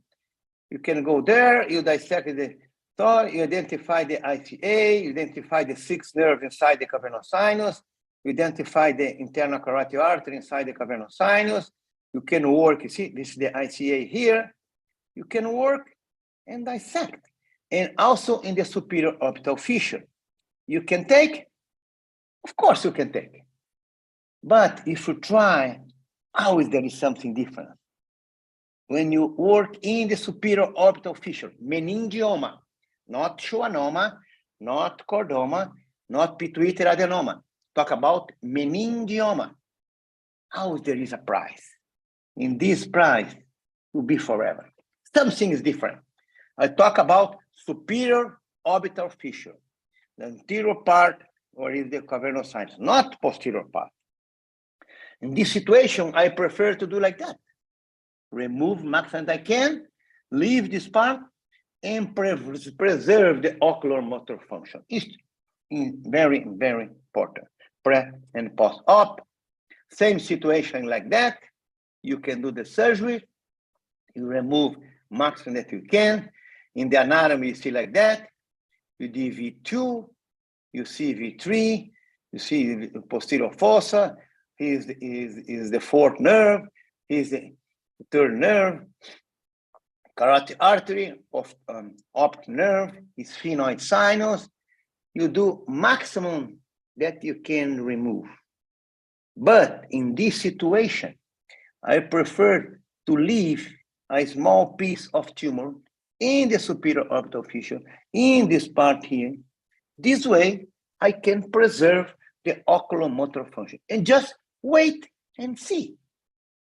You can go there, you dissect the thought, you identify the ICA, you identify the sixth nerve inside the cavernous sinus, you identify the internal carotid artery inside the cavernous sinus. You can work, you see, this is the ICA here. You can work and dissect. And also in the superior orbital fissure. You can take, of course you can take. But if you try, always there is something different. When you work in the superior orbital fissure, meningioma, not schwannoma, not chordoma, not pituitary adenoma. Talk about meningioma. Always there is a price. In this price will be forever. Something is different. I talk about superior orbital fissure, the anterior part or is the cavernous sinus, not posterior part. In this situation, I prefer to do like that. Remove maximum I can, leave this part, and preserve the ocular motor function. It's very, very important. Pre and post-op, same situation like that. You can do the surgery, you remove maximum that you can. In the anatomy, you see like that. You do V2, you see V3, you see the posterior fossa. Here's the fourth nerve, here's the third nerve, carotid artery of optic nerve, is sphenoid sinus. You do maximum that you can remove. But in this situation, I prefer to leave a small piece of tumor in the superior orbital fissure, in this part here. This way, I can preserve the oculomotor function and just wait and see.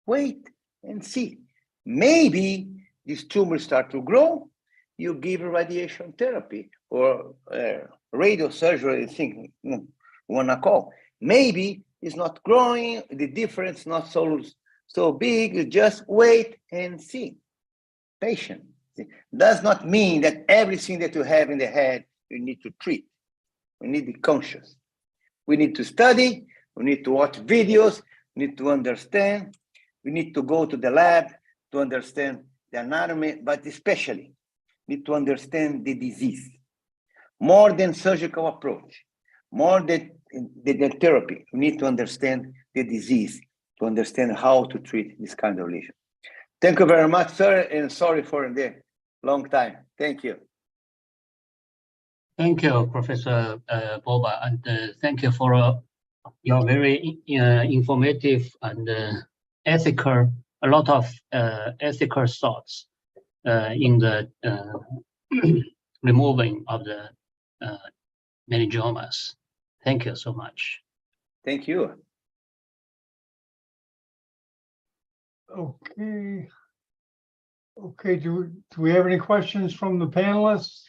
Wait and see. Maybe this tumor start to grow, you give radiation therapy or radiosurgery, I think you wanna call. Maybe it's not growing, the difference not so big, you just wait and see. Patient. Does not mean that everything that you have in the head, you need to treat. We need to be conscious. We need to study, we need to watch videos, we need to understand, we need to go to the lab to understand the anatomy, but especially need to understand the disease. More than surgical approach, more than the therapy, we need to understand the disease, to understand how to treat this kind of lesion. Thank you very much, sir, and sorry for the long time. Thank you. Thank you, Professor Borba, and thank you for your very informative and ethical, a lot of ethical thoughts. in the removing of the meningiomas. Thank you so much. Thank you. Okay. Okay, do we have any questions from the panelists?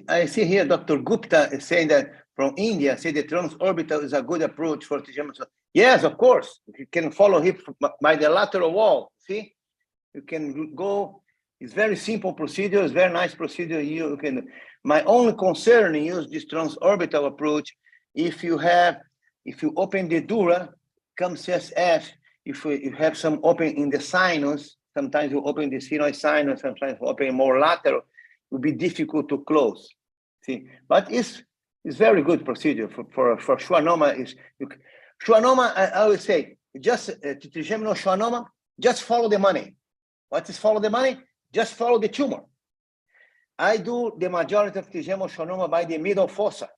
I see here Dr. Gupta is saying that from India, say the transorbital is a good approach for trigeminal. Yes, of course. You can follow hip by the lateral wall. See, you can go. It's very simple procedure. It's very nice procedure. You can. My only concern is use this transorbital approach. If you open the dura, comes CSF. If you have some open in the sinus, sometimes you open the sphenoid sinus. Sometimes you open more lateral. It will be difficult to close. See, but it's very good procedure for schwannoma. Schwannoma, I always say, just trigeminal schwannoma, just follow the money. What is follow the money? Just follow the tumor. I do the majority of trigeminal schwannoma by the middle fossa.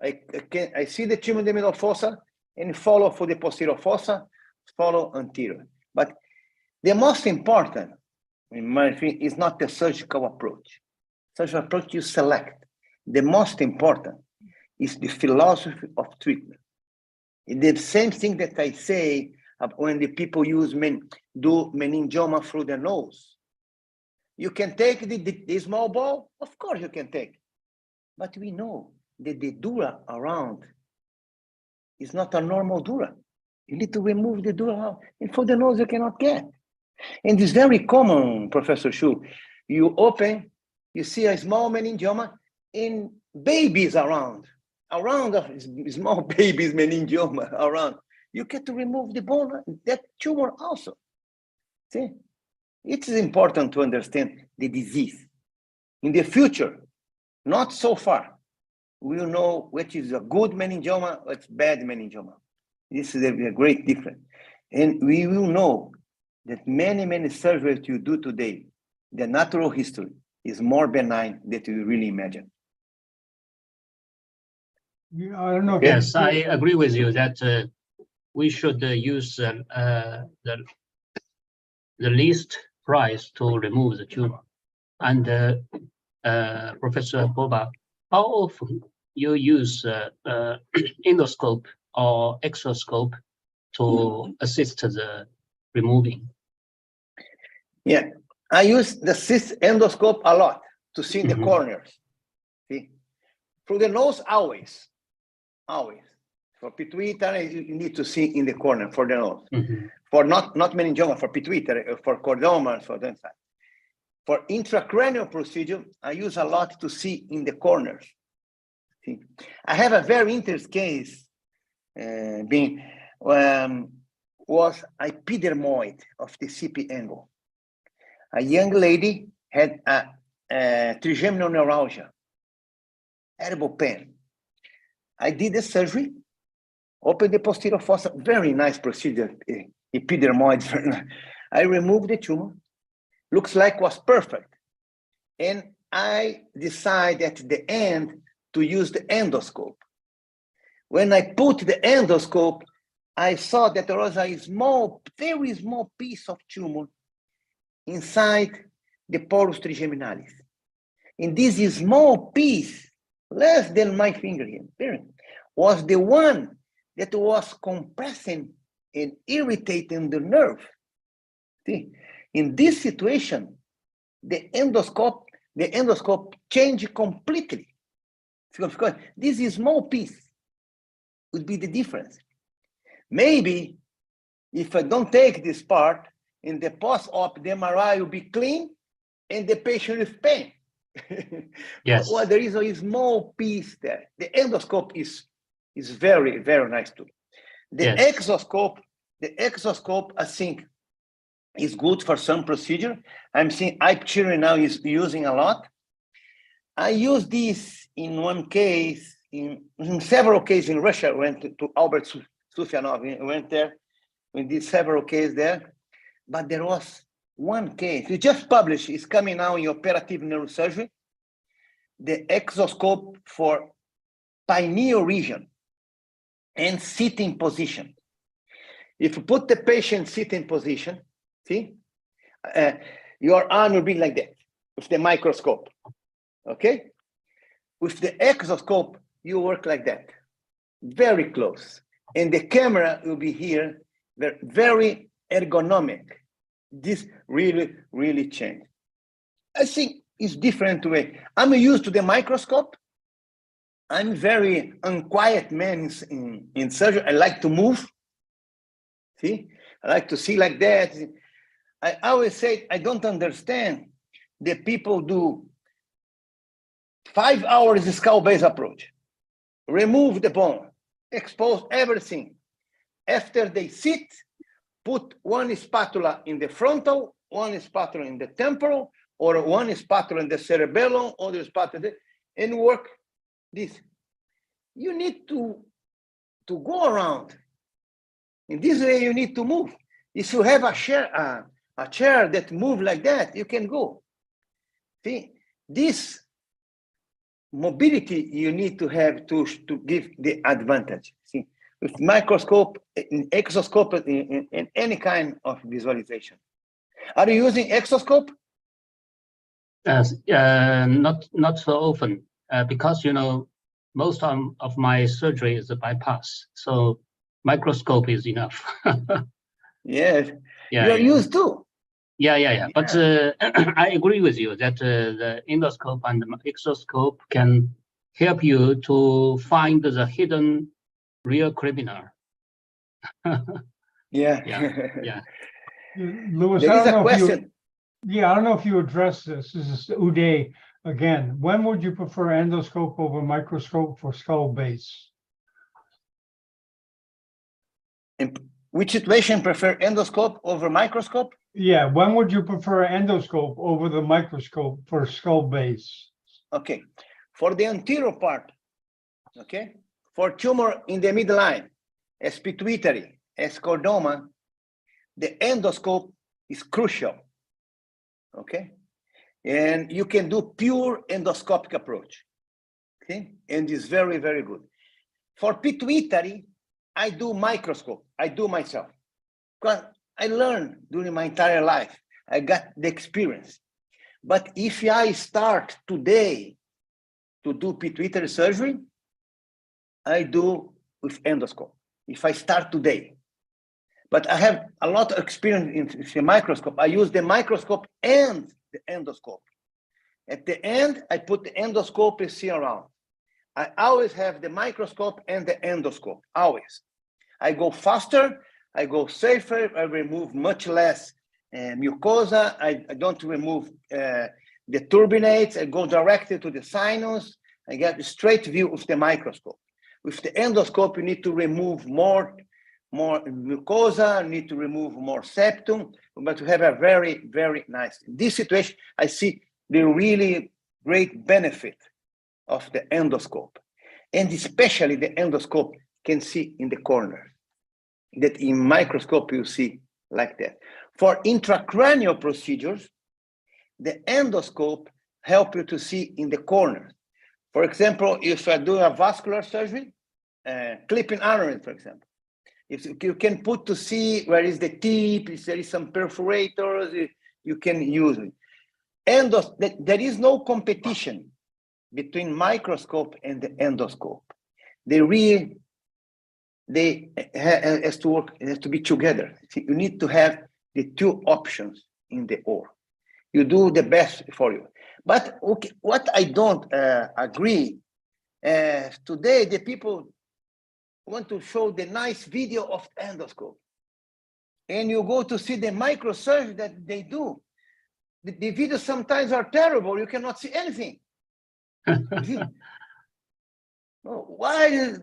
I see the tumor in the middle fossa and follow for the posterior fossa, follow anterior. But the most important, in my opinion, is not the surgical approach. Surgical approach you select. The most important is the philosophy of treatment. It's the same thing that I say when the people do meningioma through the nose. You can take the small ball, of course you can take. But we know that the dura around is not a normal dura. You need to remove the dura, and for the nose you cannot get. And it's very common, Professor Shu. You open, you see a small meningioma in babies around of small babies meningioma around. You get to remove the bone, that tumor also. See, it is important to understand the disease. In the future, not so far, we will know which is a good meningioma, what's bad meningioma. This is a great difference. And we will know that many surgeries you do today, the natural history is more benign than you really imagine. Yeah, I don't know. Yes, I agree with you that we should use the least price to remove the tumor. And Professor Borba, how often you use endoscope or exoscope to assist the removing? Yeah, I use the cyst endoscope a lot to see the corners. See, through the nose, always. For pituitary, you need to see in the corner for the nose. For not meningioma, for pituitary, for chordoma, for that side. For intracranial procedure, I use a lot to see in the corners. See, I have a very interesting case was epidermoid of the CP angle. A young lady had a trigeminal neuralgia, terrible pain. I did the surgery, opened the posterior fossa, very nice procedure, epidermoid. I removed the tumor, looks like was perfect. And I decided at the end to use the endoscope. When I put the endoscope, I saw that there was a small, very small piece of tumor inside the porus trigeminalis. And this small piece, less than my finger here, was the one that was compressing and irritating the nerve. See, in this situation, the endoscope changed completely. Because this small piece would be the difference. Maybe if I don't take this part, in the post-op, the MRI will be clean and the patient with pain. Yes. Well, there is a small piece there. The endoscope is very, very nice too. The exoscope, I think, is good for some procedure. I'm seeing children now is using a lot. I use this in one case, in several cases in Russia. Went to Albert Sufyanov, went there. We did several cases there. But there was one case, we just published, it's coming now in operative neurosurgery, the exoscope for pineal region and sitting position. If you put the patient sitting position, see, Your arm will be like that with the microscope, okay? With the exoscope, you work like that, very close. And the camera will be here, very ergonomic. This really, really changed. I think it's different way. I'm used to the microscope. I'm very unquiet man in surgery. I like to move. See, I like to see like that. I always say, I don't understand the people do 5 hours skull-based approach, remove the bone, expose everything. After they sit, put one spatula in the frontal, one spatula in the temporal, or one spatula in the cerebellum, other spatula, and work this. You need to go around. In this way, you need to move. If you have a chair that moves like that, you can go. See, this mobility you need to have to give the advantage. See, with microscope, in exoscope, in any kind of visualization. Are you using exoscope? Not so often, because most of my surgery is a bypass, so microscope is enough. Yes, Yeah, you're used to. Yeah. But I agree with you that the endoscope and the exoscope can help you to find the hidden real criminal. Yeah. Louis, There I is don't a know if you, question. I don't know if you addressed this. This is Uday again. When would you prefer endoscope over microscope for skull base? In which situation prefer endoscope over microscope? Yeah, when would you prefer endoscope over the microscope for skull base? Okay, for the anterior part, okay, for tumor in the midline, as pituitary, as chordoma, the endoscope is crucial, okay? And you can do pure endoscopic approach, okay? And it's very, very good. For pituitary, I do microscope, I do myself. Because I learned during my entire life, I got the experience. But if I start today to do pituitary surgery, I do with endoscope. If I start today. But I have a lot of experience in the microscope. I use the microscope and the endoscope. At the end, I put the endoscope and see around. I always have the microscope and the endoscope, always. I go faster, I go safer, I remove much less mucosa, I don't remove the turbinates, I go directly to the sinus, I get a straight view of the microscope. With the endoscope, you need to remove more mucosa, need to remove more septum, but to have a very, very nice. In this situation, I see the really great benefit of the endoscope. And especially the endoscope can see in the corner, that in microscope you see like that. For intracranial procedures, the endoscope help you to see in the corner. For example, if I do a vascular surgery, clipping artery, for example, if you can put to see where is the tip, if there is some perforators, you can use it. There is no competition between microscope and the endoscope. They has to work, it has to be together. See, you need to have the two options in the OR. You do the best for you. But okay, what I don't agree, today the people want to show the nice video of endoscope. And you go to see the microsurgery that they do. The videos sometimes are terrible. You cannot see anything. Why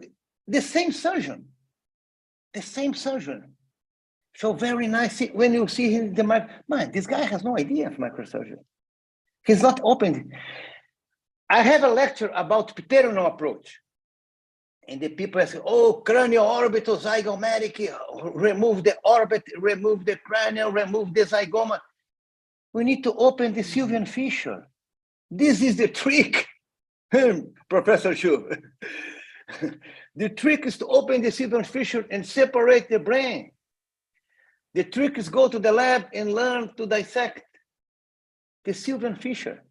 the same surgeon so very nice. When you see him, man, this guy has no idea of microsurgery. He's not open. I have a lecture about pterygium approach, and the people ask, oh, cranial orbital zygomatic, remove the orbit, remove the cranial, remove the zygoma. We need to open the Sylvian fissure. This is the trick, Professor Shu. The trick is to open the Sylvian fissure and separate the brain. The trick is go to the lab and learn to dissect the Sylvian fissure.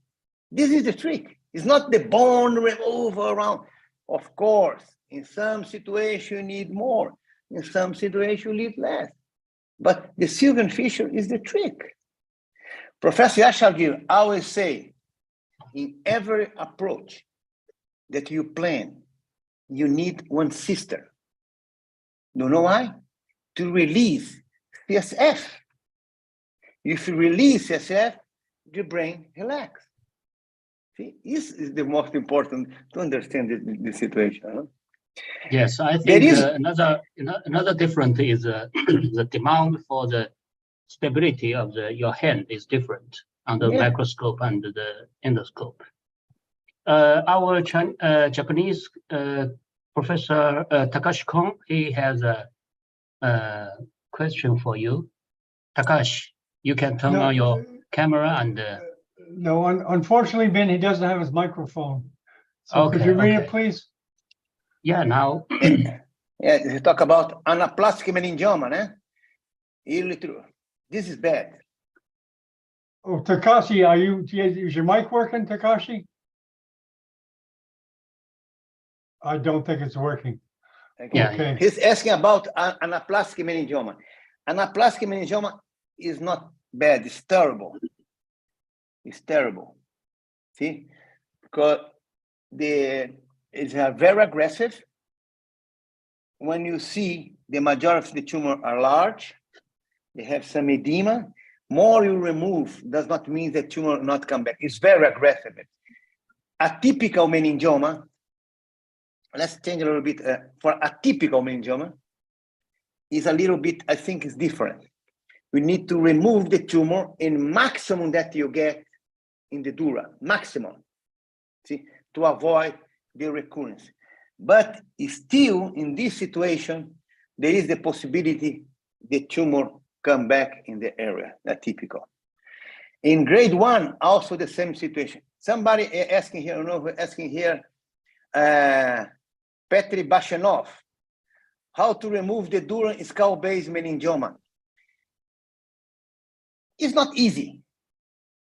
This is the trick. It's not the bone removal around. Of course, in some situations you need more. In some situations you need less. But the Sylvian fissure is the trick. Professor Yashagir always say, in every approach that you plan, you need one sister. You know why? To release CSF. If you release CSF, the brain relax. See, this is the most important to understand the situation. Huh? Yes, I There think is- another difference is the demand for the stability of your hand is different on the Yeah. microscope and the endoscope. Our Japanese Professor Takashi Kon, he has a question for you. Takashi, you can turn No, on your camera and No, unfortunately, Ben, he doesn't have his microphone. So could Okay, you read it, okay. please? yeah, now Yeah, you talk about anaplastic meningioma, né? This is bad. Oh, Takashi, is your mic working, Takashi? I don't think it's working. Yeah, Okay. He's asking about anaplastic meningioma. Anaplastic meningioma is not bad, it's terrible. It's terrible. See? Because it's very aggressive. When you see the majority of the tumor are large, they have some edema. More you remove does not mean the tumor will not come back. It's very aggressive. Atypical meningioma, let's change a little bit. For atypical meningioma, is a little bit, I think it's different. We need to remove the tumor in maximum that you get in the dura, maximum, see, to avoid the recurrence. But still, in this situation, there is the possibility the tumor come back in the area, atypical. In grade 1, also the same situation. Somebody asking here, Petri Bashenov, how to remove the dura skull-based meningioma. It's not easy.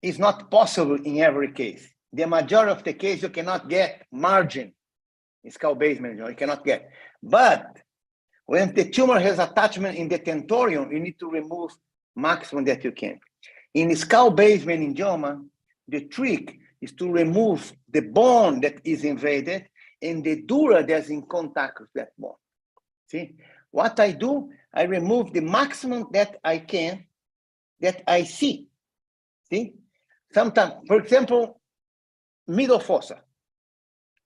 It's not possible in every case. The majority of the case you cannot get margin skull-based meningioma, you cannot get. But when the tumor has attachment in the tentorium, you need to remove maximum that you can. In skull-based meningioma, the trick is to remove the bone that is invaded and the dura that's in contact with that bone. See, what I do, I remove the maximum that I can, that I see. See, sometimes, for example, middle fossa.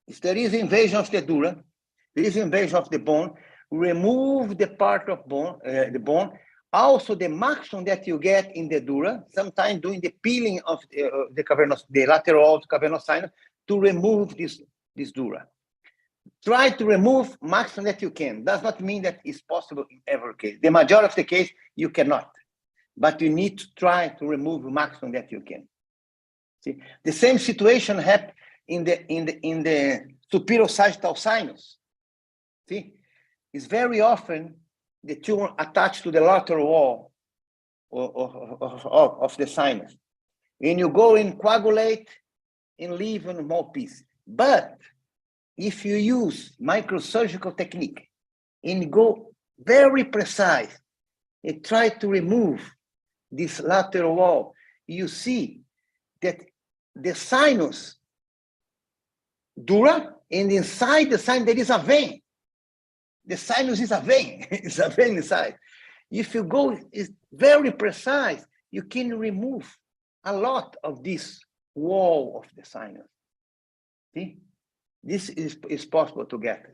If there is invasion of the dura, there is invasion of the bone, remove the part of bone, the bone, also the maximum that you get in the dura, sometimes doing the peeling of the lateral wall of the cavernous sinus to remove this dura. Try to remove maximum that you can. Does not mean that it's possible in every case. The majority of the case, you cannot. But you need to try to remove maximum that you can. See, the same situation happened in the superior sagittal sinus. See, it's very often the tumor attached to the lateral wall of the sinus. And you go and coagulate and leave a small piece. But if you use microsurgical technique and go very precise and try to remove this lateral wall, you see that the sinus dura, and inside the sinus there is a vein. The sinus is a vein. It's a vein inside. If you go very precise, you can remove a lot of this wall of the sinus. See? This is possible to get.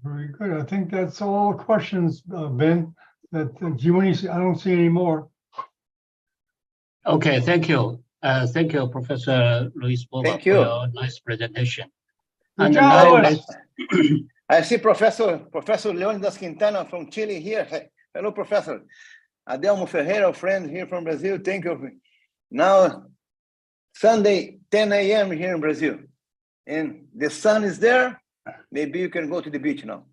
Very good. I think that's all questions, Ben. Do you want to? I don't see any more. okay. Thank you, Professor Luis Borba, Thank for you. your nice presentation. Good And job, now Luis. I see Professor Leonidas Quintana from Chile here. Hello, Professor. Adelmo Ferreira, friend here from Brazil. Thank you. Now, Sunday, 10 a.m. here in Brazil. And the sun is there. Maybe you can go to the beach now.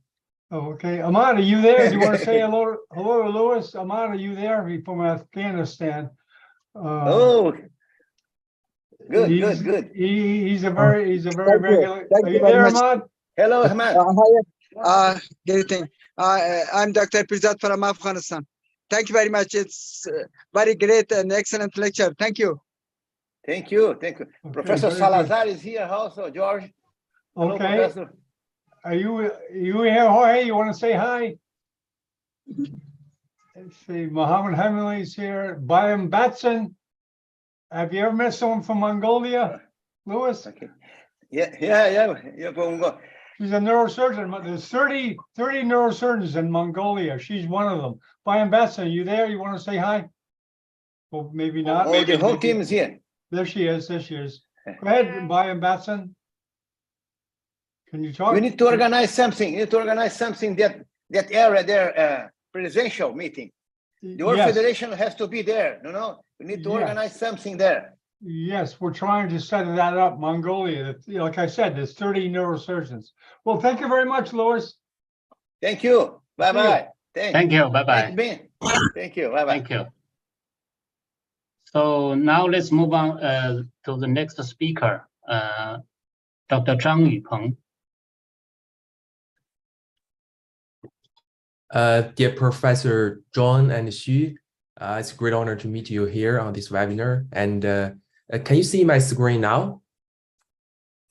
Oh, okay. Ahmad, are you there? Do you want to say hello to Louis? Ahmad, are you there? He's from Afghanistan. Oh, good, He's- good, good. He's a very Thank you. regular. Thank Are you you very there, much. Ahmad? Hello, Ahmad. Hi. Greeting. I'm Dr. Pirzad from Afghanistan. Thank you very much. It's very great and excellent lecture. Thank you. Thank you, thank you. Okay, Professor very good. Salazar is here also, George. Hello, Okay. Professor. Are you here, Jorge? You want to say hi? Let's see, Mohammed Hamili's here. Bayam Batson. Have you ever met someone from Mongolia, Louis? Okay. Yeah. Pongo. She's a neurosurgeon. There's 30 neurosurgeons in Mongolia. She's one of them. Bayam Batson, you there? You want to say hi? Well, maybe not. Oh, the whole team is here. There she is. There she is. Go ahead, Bayam Batson. Can you talk? We need to organize something. You need to organize something that area there, presidential meeting. The World Yes. Federation has to be there, you know? We need to Yes. organize something there. Yes, we're trying to set that up, Mongolia. Like I said, there's 30 neurosurgeons. Well, thank you very much, Louis. Thank you. Bye-bye. Thank you. Bye-bye. Thank you, Ben. Thank you. Bye-bye. Thank you. So now let's move on to the next speaker, Dr. Zhang Yupeng. Dear Professor John and Xu, it's a great honor to meet you here on this webinar. And can you see my screen now?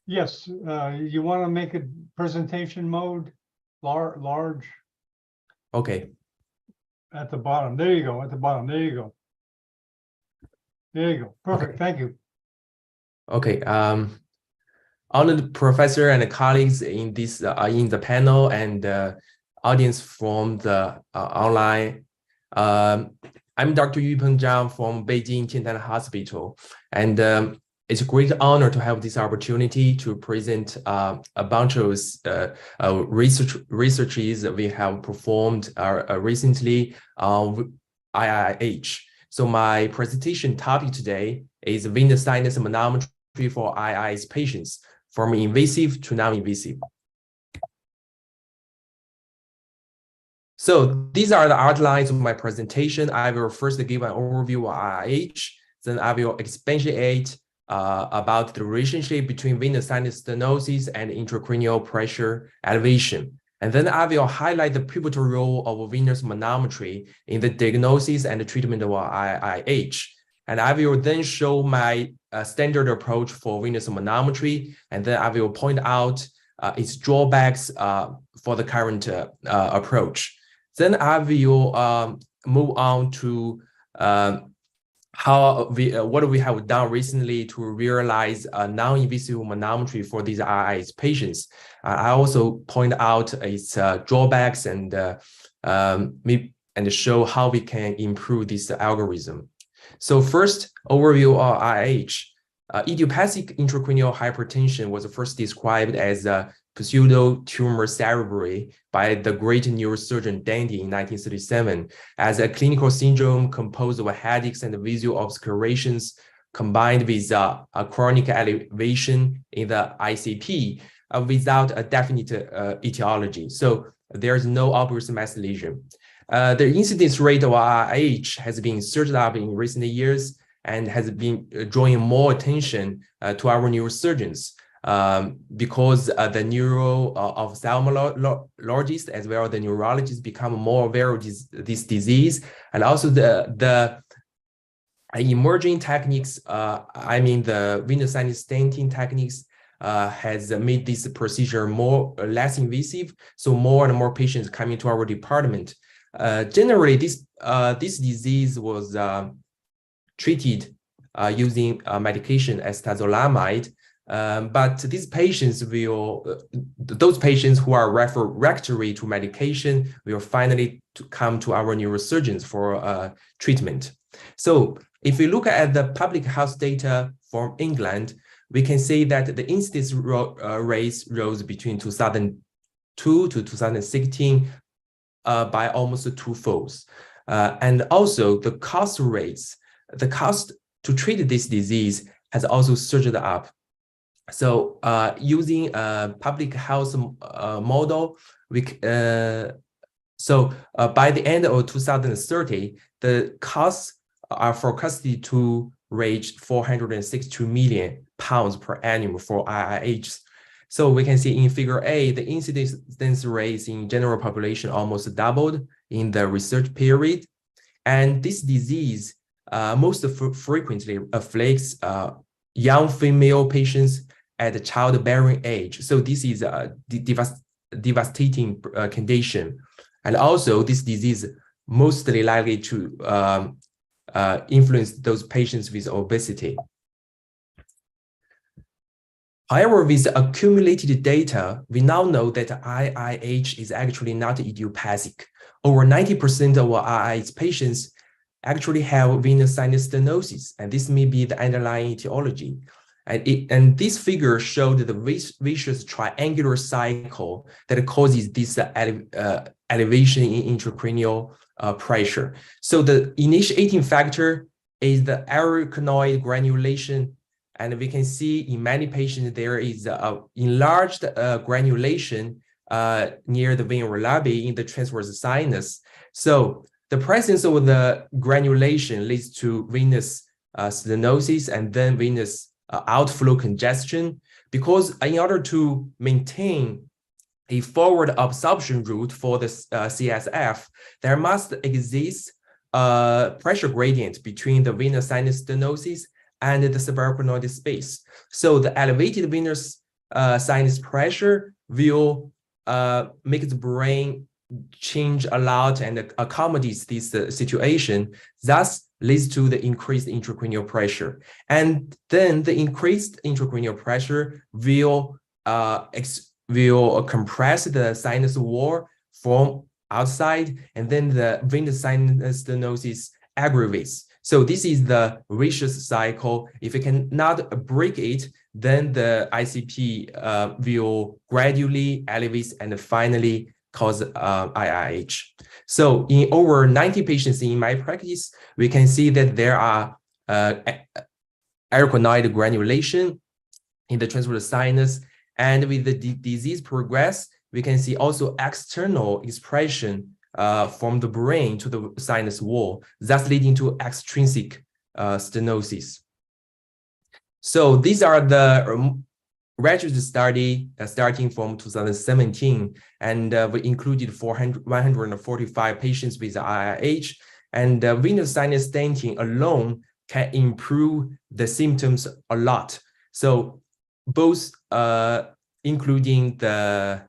Yes, you want to make it presentation mode, large Okay. at the bottom. There you go, at the bottom. There you go. There you go. Perfect. Okay. Thank you. Okay. Honored professor and colleagues in this in the panel and audience from the online. I'm Dr. Yupeng Zhang from Beijing Qiantan Hospital, and it's a great honor to have this opportunity to present a bunch of researches that we have performed recently on IIH. So my presentation topic today is venous sinus manometry for IIH patients, from invasive to non-invasive. So these are the outlines of my presentation. I will first give an overview of IIH, then I will expatiate about the relationship between venous sinus stenosis and intracranial pressure elevation. And then I will highlight the pivotal role of venous manometry in the diagnosis and the treatment of IIH. And I will then show my standard approach for venous manometry, and then I will point out its drawbacks for the current approach. Then I will move on to what we have done recently to realize a non-invasive manometry for these IIH patients. I also point out its drawbacks and show how we can improve this algorithm. So first, overview of IIH. Idiopathic intracranial hypertension was first described as a pseudo-tumor cerebri by the great neurosurgeon Dandy in 1937 as a clinical syndrome composed of headaches and visual obscurations combined with a chronic elevation in the ICP without a definite etiology. So there's no obvious mass lesion. The incidence rate of IIH has been surged up in recent years and has been drawing more attention to our neurosurgeons. Because the neuro-ophthalmologists as well as the neurologists become more aware of this disease, and also the emerging techniques, I mean the venous sinus stenting techniques has made this procedure less invasive, so more and more patients coming to our department. Generally, this disease was treated using medication as stazolamide. But these patients those patients who are refractory to medication will finally come to our neurosurgeons for treatment. So if we look at the public health data from England, we can say that the incidence rates rose between 2002 to 2016 by almost twofolds. And also the cost to treat this disease has also surged up. So using a public health model, by the end of 2030, the costs are forecasted to reach 462 million pounds per annum for IIHs. So we can see in figure A, the incidence rates in general population almost doubled in the research period. And this disease most frequently afflicts young female patients at the childbearing age. So this is a devastating condition. And also this disease mostly likely to influence those patients with obesity. However, with accumulated data, we now know that IIH is actually not idiopathic. Over 90% of IIH patients actually have venous sinus stenosis, and this may be the underlying etiology. And this figure showed the vicious triangular cycle that causes this elevation in intracranial pressure. So the initiating factor is the arachnoid granulation. And we can see in many patients, there is a enlarged granulation near the vein labia in the transverse sinus. So the presence of the granulation leads to venous stenosis and then venous outflow congestion, because in order to maintain a forward absorption route for the CSF, there must exist a pressure gradient between the venous sinus stenosis and the subarachnoid space. So the elevated venous sinus pressure will make the brain change a lot and accommodates this situation, thus leads to the increased intracranial pressure. And then the increased intracranial pressure will compress the sinus wall from outside, and then the venous sinus stenosis aggravates. So this is the vicious cycle. If you cannot break it, then the ICP will gradually elevate and finally cause IIH. So in over 90 patients in my practice, we can see that there are arachnoid granulation in the transverse sinus, and with the disease progress, we can see also external expression from the brain to the sinus wall, thus leading to extrinsic stenosis. So these are the registered study starting from 2017, and we included 145 patients with IIH, and venous sinus stenting alone can improve the symptoms a lot. So both including the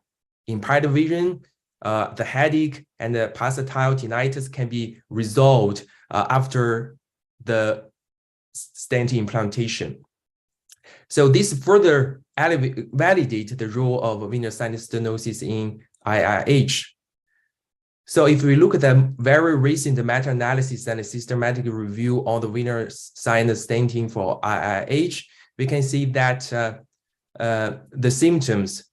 impaired vision, the headache, and the pulsatile tinnitus can be resolved after the stent implantation. So this further validate the role of venous sinus stenosis in IIH. So if we look at the very recent meta-analysis and a systematic review on the venous sinus stenting for IIH, we can see that the symptoms,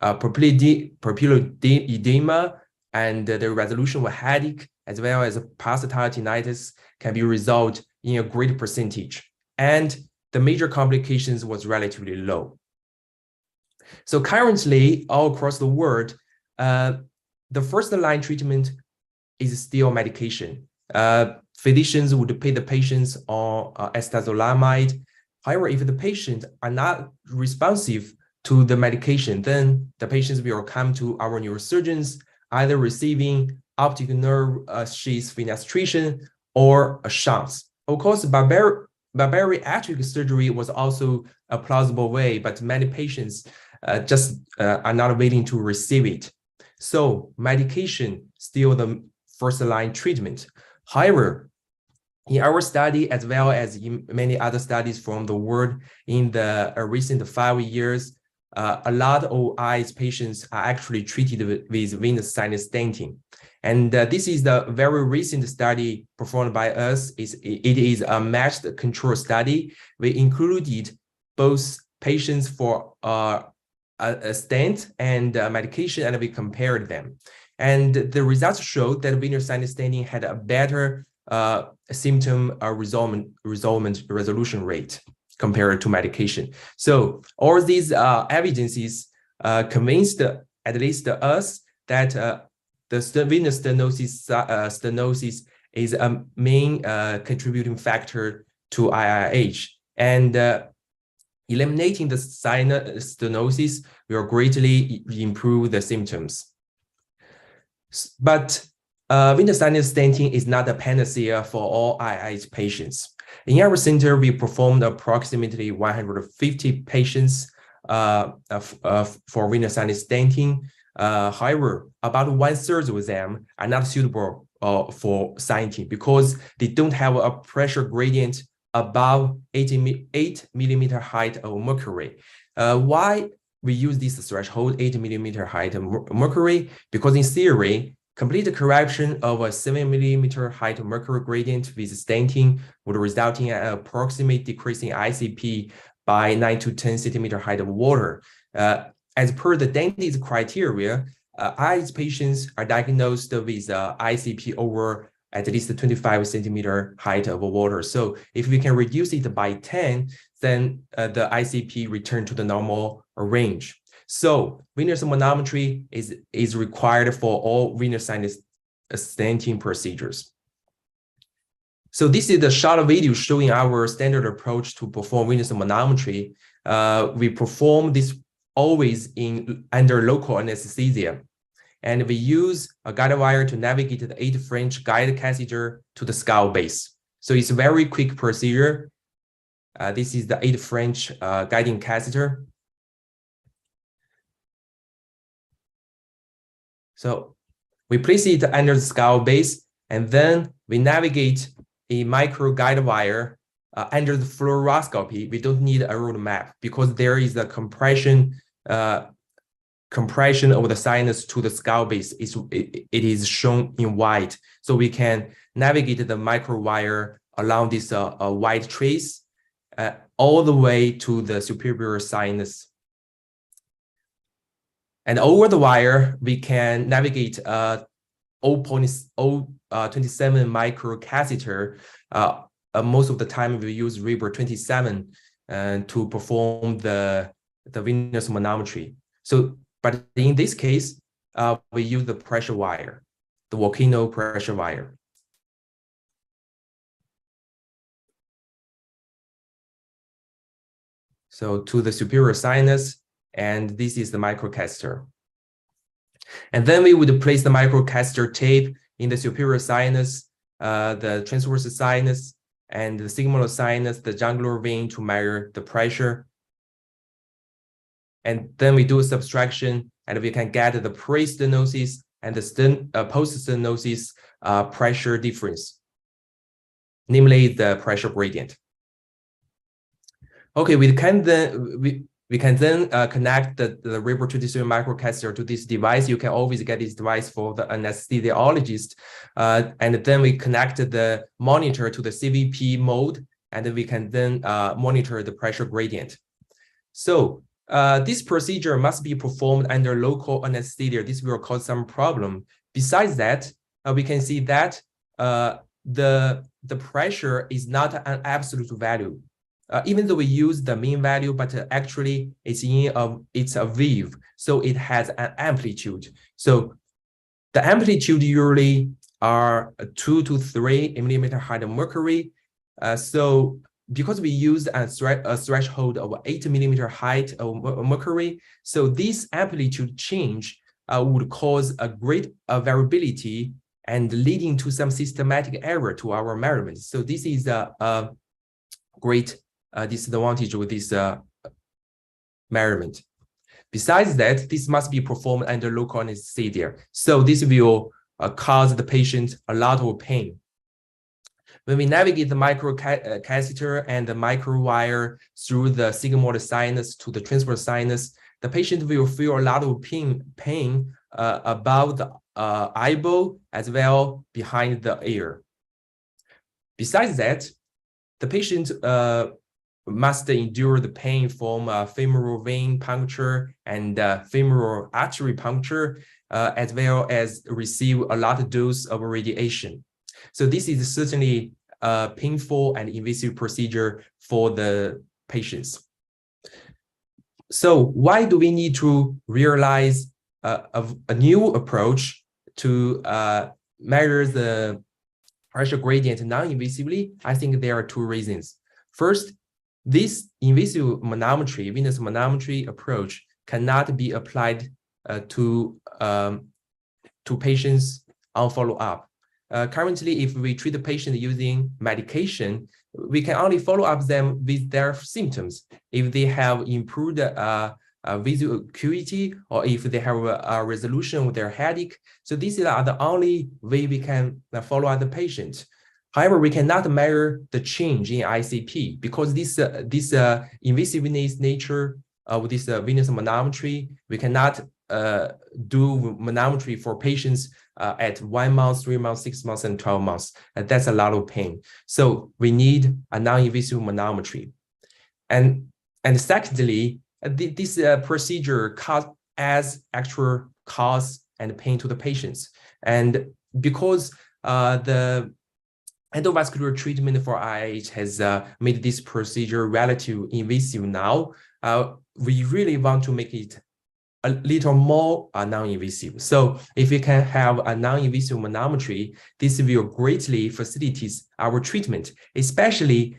pupillar edema, and the resolution of headache, as well as pulsatile tinnitus, can be resolved in a great percentage. And the major complications was relatively low. So currently, all across the world, the first line treatment is still medication. Physicians would put the patients on acetazolamide. However, if the patients are not responsive to the medication, then the patients will come to our neurosurgeons, either receiving optic nerve sheath fenestration or a shunt. Of course, bariatric surgery was also a plausible way, but many patients just are not willing to receive it. So medication still the first line treatment. However, in our study, as well as in many other studies from the world in the recent 5 years, a lot of eyes patients are actually treated with venous sinus stenting. And this is the very recent study performed by us. It is a matched control study. We included both patients for a stent and medication, and we compared them. And the results showed that venous sinus stenting had a better symptom resolution rate compared to medication. So all these evidences convinced at least us that the venous stenosis is a main contributing factor to IIH, and eliminating the sinus stenosis will greatly improve the symptoms. But venous sinus stenting is not a panacea for all IIH patients. In our center, we performed approximately 150 patients for venous sinus stenting. However, about 1/3 of them are not suitable for stenting because they don't have a pressure gradient above 8 millimeter height of mercury. Why we use this threshold 8 millimeter height of mercury? Because in theory, complete correction of a 7 millimeter height of mercury gradient with stenting would result in an approximate decrease in ICP by 9 to 10 centimeter height of water. As per the dentist's criteria, IIH patients are diagnosed with ICP over at least 25 centimeter height of water. So if we can reduce it by 10, then the ICP return to the normal range. So venous manometry is required for all venous sinus stenting procedures. So this is the short video showing our standard approach to perform venous manometry. We perform this always under local anesthesia. And we use a guide wire to navigate the 8 French guide catheter to the skull base. So it's a very quick procedure. This is the 8 French guiding catheter. So we place it under the skull base, and then we navigate a micro guide wire under the fluoroscopy. We don't need a road map because there is a compression of the sinus to the skull base. It is shown in white. So we can navigate the micro wire along this white trace all the way to the superior sinus. And over the wire, we can navigate 0.027 micro catheter. Most of the time we use Reber 27 to perform the venous manometry. So, but in this case, we use the pressure wire, the volcano pressure wire. So to the superior sinus, and this is the microcatheter. And then we would place the microcatheter tape in the superior sinus, the transverse sinus, and the sigmoid sinus, the jugular vein to measure the pressure. And then we do a subtraction, and we can get the pre-stenosis and the post-stenosis pressure difference, namely the pressure gradient. Okay, we can then connect the Reber 27 microcatheter to this device. You can always get this device for the anesthesiologist, and then we connect the monitor to the CVP mode, and we can then monitor the pressure gradient. So this procedure must be performed under local anesthesia. This will cause some problem. Besides that, we can see that the pressure is not an absolute value. Even though we use the mean value, but actually it's a wave, so it has an amplitude. So the amplitude usually are 2 to 3 millimeter height of mercury. So because we use a threshold of 8 millimeter height of mercury, so this amplitude change would cause a great variability and leading to some systematic error to our measurements. So this is a great disadvantage with this measurement. Besides that, this must be performed under local anesthesia. So this will cause the patient a lot of pain. When we navigate the micro catheter and the micro wire through the sigmoid sinus to the transverse sinus, the patient will feel a lot of pain above the eyeball as well behind the ear. Besides that, the patient must endure the pain from femoral vein puncture and femoral artery puncture, as well as receive a lot of dose of radiation. So this is certainly a painful and invasive procedure for the patients. So why do we need to realize a new approach to measure the pressure gradient non-invasively, I think there are two reasons. First, this invasive manometry, venous manometry approach cannot be applied to patients on follow-up. Currently, if we treat the patient using medication, we can only follow up them with their symptoms. If they have improved visual acuity, or if they have a resolution with their headache. So these are the only way we can follow up the patient. However, we cannot measure the change in ICP because this invasiveness nature of this venous manometry, we cannot do manometry for patients at 1 month, 3 months, 6 months, and 12 months. And that's a lot of pain. So we need a non-invasive manometry. And secondly, this procedure adds extra cost and pain to the patients. And because the endovascular treatment for IIH has made this procedure relatively invasive now, we really want to make it a little more non-invasive. So if we can have a non-invasive manometry, this will greatly facilitate our treatment, especially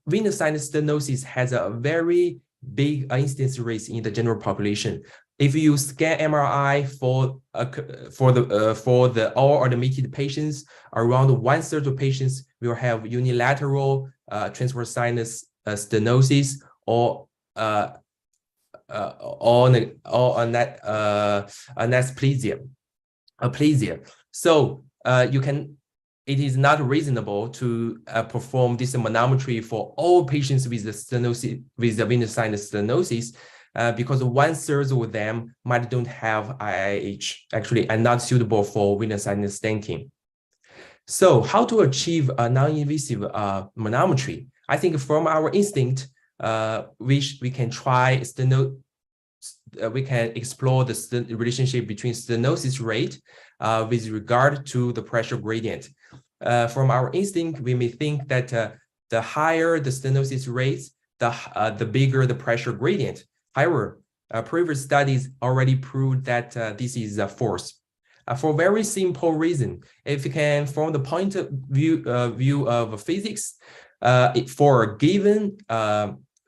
venous sinus stenosis has a very big incidence rate in the general population. If you scan MRI for the all admitted patients, around 1/3 of patients will have unilateral transverse sinus stenosis or aplasia. So it is not reasonable to perform this manometry for all patients with the stenosis, with the venous sinus stenosis, because 1/3 of them might don't have IIH, actually, and not suitable for venous sinus stenting. So how to achieve a non-invasive manometry? I think from our instinct, we can try we can explore the relationship between stenosis rate with regard to the pressure gradient. From our instinct, we may think that the higher the stenosis rates, the bigger the pressure gradient. However, previous studies already proved that this is false. For a very simple reason, if you can, from the point of view of physics, for a given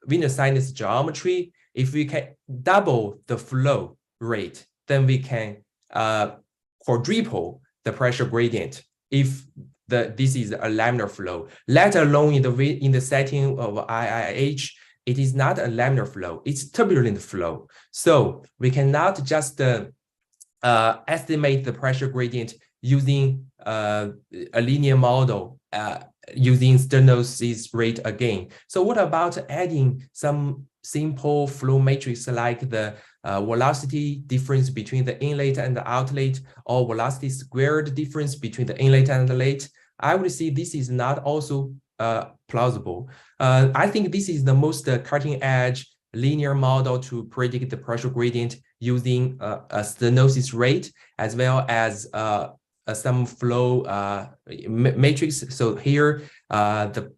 venous sinus geometry, if we can double the flow rate, then we can quadruple the pressure gradient if this is a laminar flow. Let alone in the setting of IIH, it is not a laminar flow, it's turbulent flow. So we cannot just estimate the pressure gradient using a linear model using stenosis rate again. So what about adding some simple flow matrix like the velocity difference between the inlet and the outlet, or velocity squared difference between the inlet and the outlet? I would say this is not also plausible. I think this is the most cutting edge linear model to predict the pressure gradient using a stenosis rate as well as some flow matrix. So here, the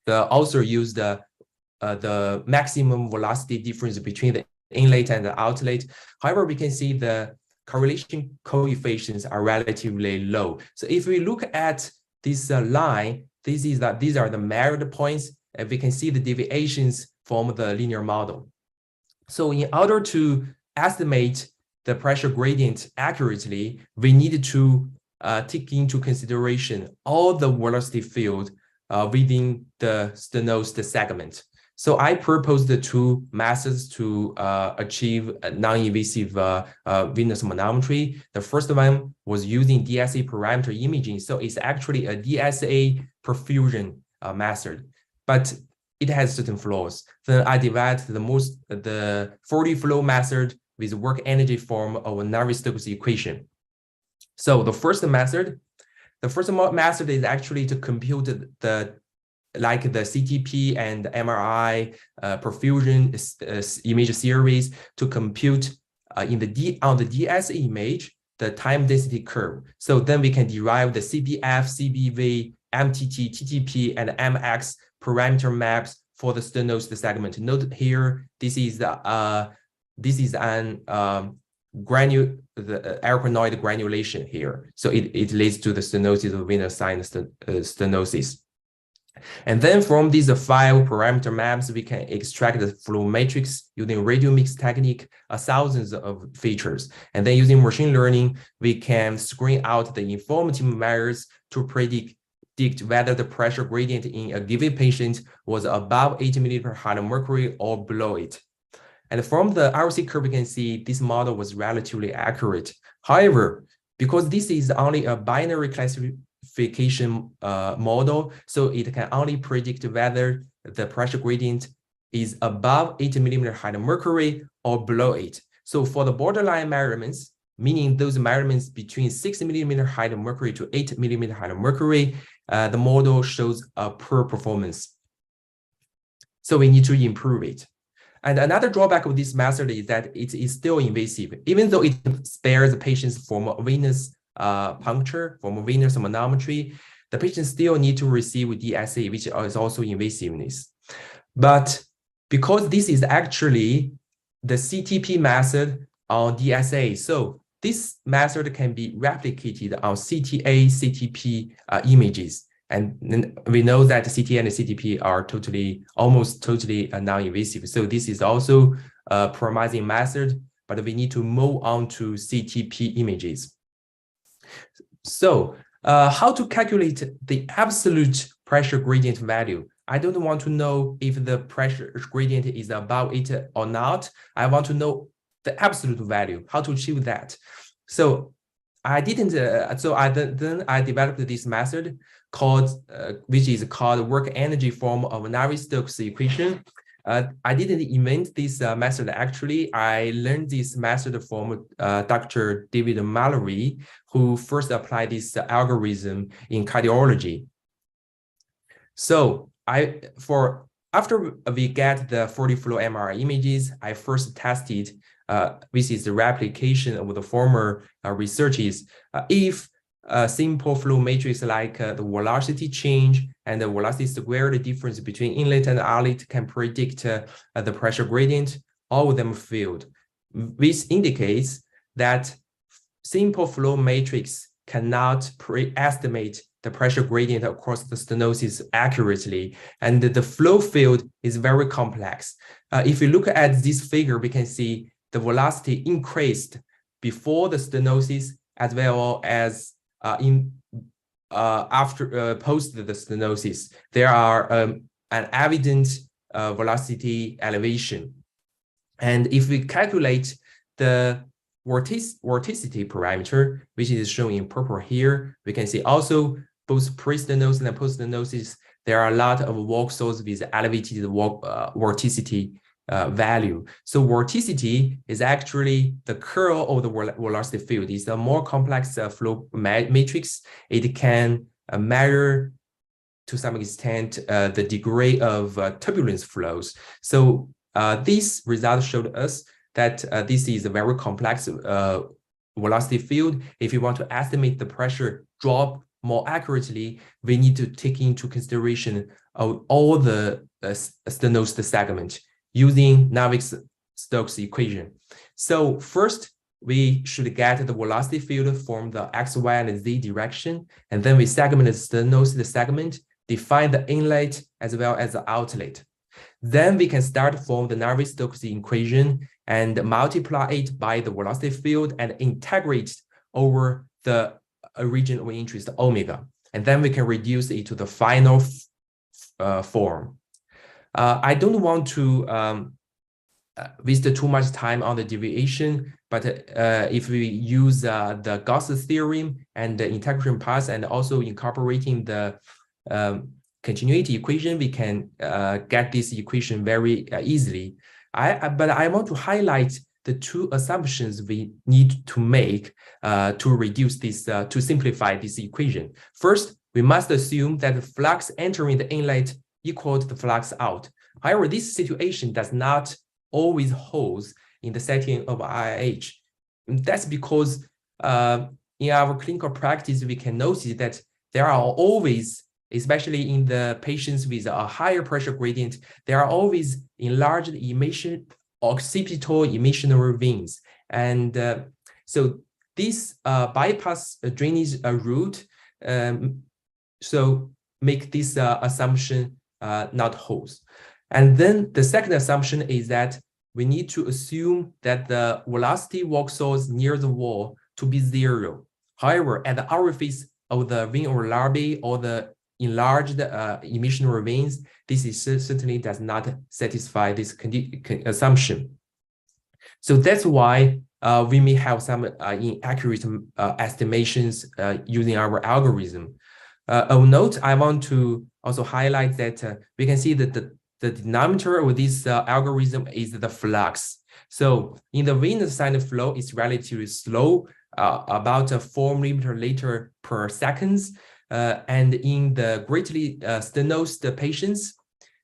author used the maximum velocity difference between the inlet and the outlet. However, we can see the correlation coefficients are relatively low. So if we look at this line, these are the measured points, and we can see the deviations from the linear model. So in order to estimate the pressure gradient accurately, we need to take into consideration all the velocity field within the stenosed segment. So I proposed the two methods to achieve a non-invasive venous manometry. The first one was using DSA parameter imaging. So it's actually a DSA perfusion method, but it has certain flaws. Then I developed the 40 flow method with work energy form of a Navier-Stokes equation. So the first method is actually to compute the CTP and MRI perfusion image series to compute on the DSA image the time density curve. So then we can derive the CBF, CBV, MTT, TTP, and MX parameter maps for the stenosed segment. Note here, this is an arachnoid granulation here. So it leads to the stenosis of venous sinus stenosis. And then from these 5 parameter maps, we can extract the flow matrix using radio mix technique, thousands of features. And then using machine learning, we can screen out the informative measures to predict whether the pressure gradient in a given patient was above 80 mg/Hg mercury or below it. And from the RC curve, we can see this model was relatively accurate. However, because this is only a binary classification model, so it can only predict whether the pressure gradient is above 80 mg/Hg mercury or below it. So for the borderline measurements, meaning those measurements between 6 mg/Hg mercury to 8 mg/Hg mercury, the model shows a poor performance. So we need to improve it. And another drawback of this method is that it is still invasive. Even though it spares the patients from venous puncture, from venous manometry, the patient still need to receive DSA, which is also invasiveness. But because this is actually the CTP method on DSA, so this method can be replicated on CTA, CTP images. And then we know that CTA and CTP are almost totally non-invasive. So this is also a promising method, but we need to move on to CTP images. So how to calculate the absolute pressure gradient value? I don't want to know if the pressure gradient is above it or not. I want to know the absolute value, how to achieve that. So I developed this method which is called work energy form of Navier-Stokes equation. I didn't invent this method. Actually, I learned this method from Dr. David Mallory, who first applied this algorithm in cardiology. So after we get the 40 flow MRI images, I first tested, which is the replication of the former researches, if a simple flow matrix like the velocity change and the velocity squared difference between inlet and outlet can predict the pressure gradient, all of them failed, which indicates that simple flow matrix cannot pre-estimate the pressure gradient across the stenosis accurately, and the flow field is very complex. If you look at this figure, we can see the velocity increased before the stenosis as well as post the stenosis. There are an evident velocity elevation. And if we calculate the vorticity parameter, which is shown in purple here, we can see also both pre-stenosis and post-stenosis, there are a lot of walk sources with elevated vorticity value. So vorticity is actually the curl of the velocity field. It's a more complex flow matrix. It can measure to some extent the degree of turbulence flows. So this result showed us that this is a very complex velocity field. If you want to estimate the pressure drop more accurately, we need to take into consideration of all the stenosis segment using Navier-Stokes equation. So first, we should get the velocity field from the X, Y, and Z direction, and then we segment the stenosis segment, define the inlet as well as the outlet. Then we can start from the Navier-Stokes equation and multiply it by the velocity field and integrate over the region of interest omega. And then we can reduce it to the final form. I don't want to waste too much time on the deviation, but if we use the Gauss theorem and the integration path and also incorporating the continuity equation, we can get this equation very easily. But I want to highlight the two assumptions we need to make to reduce this, to simplify this equation. First, we must assume that the flux entering the inlet equal to the flux out. However, this situation does not always hold in the setting of IIH. That's because in our clinical practice, we can notice that there are always, especially in the patients with a higher pressure gradient, there are always enlarged emission occipital emissionary veins. And so this bypass drainage route so make this assumption not holds. And then the second assumption is that we need to assume that the velocity walk source near the wall to be 0. However, at the orifice of the vein or larvae or the enlarged emissionary veins, this is certainly does not satisfy this assumption. So that's why we may have some inaccurate estimations using our algorithm. Of note, I want to also highlight that we can see that the denominator of this algorithm is the flux. So in the venous sinus flow, it's relatively slow, about 4 milliliter per second. And in the greatly stenosed patients,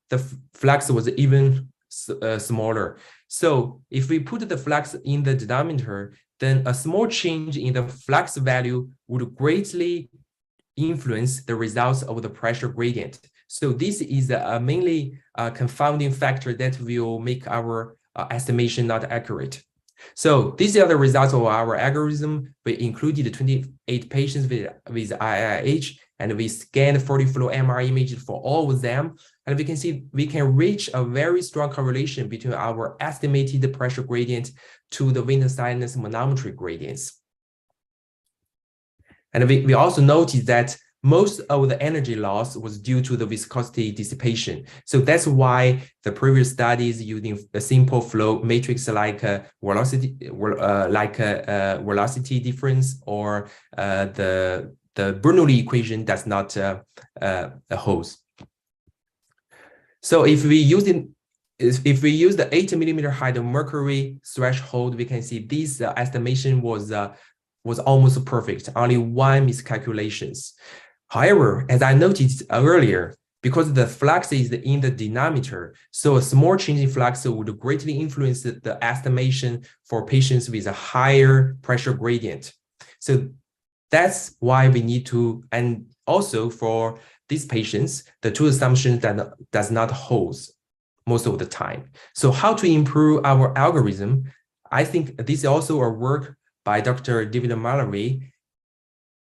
the flux was even smaller. So if we put the flux in the denominator, then a small change in the flux value would greatly influence the results of the pressure gradient. So this is mainly a confounding factor that will make our estimation not accurate. So these are the results of our algorithm. We included 28 patients with IIH, and we scanned 40 flow MR images for all of them. And we can see we can reach a very strong correlation between our estimated pressure gradient to the venous sinus manometry gradients. And we also noticed that most of the energy loss was due to the viscosity dissipation. So that's why the previous studies using a simple flow matrix like velocity difference or the Bernoulli equation does not hold. So if we use the 8 millimeter high mercury threshold, we can see this estimation was almost perfect, only 1 miscalculations. However, as I noticed earlier, because the flux is in the denominator, so a small change in flux would greatly influence the estimation for patients with a higher pressure gradient. So that's why we need to, and also for these patients, the two assumptions that does not hold most of the time. So how to improve our algorithm? I think this is also a work by Dr. David Mallory.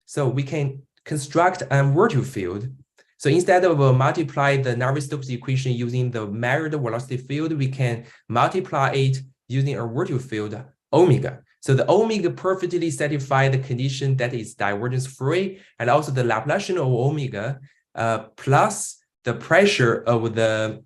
So we can construct a virtual field. So instead of multiply the Navier-Stokes equation using the measured velocity field, we can multiply it using a virtual field omega. So the omega perfectly satisfies the condition that is divergence free, and also the Laplacian of omega plus the pressure of the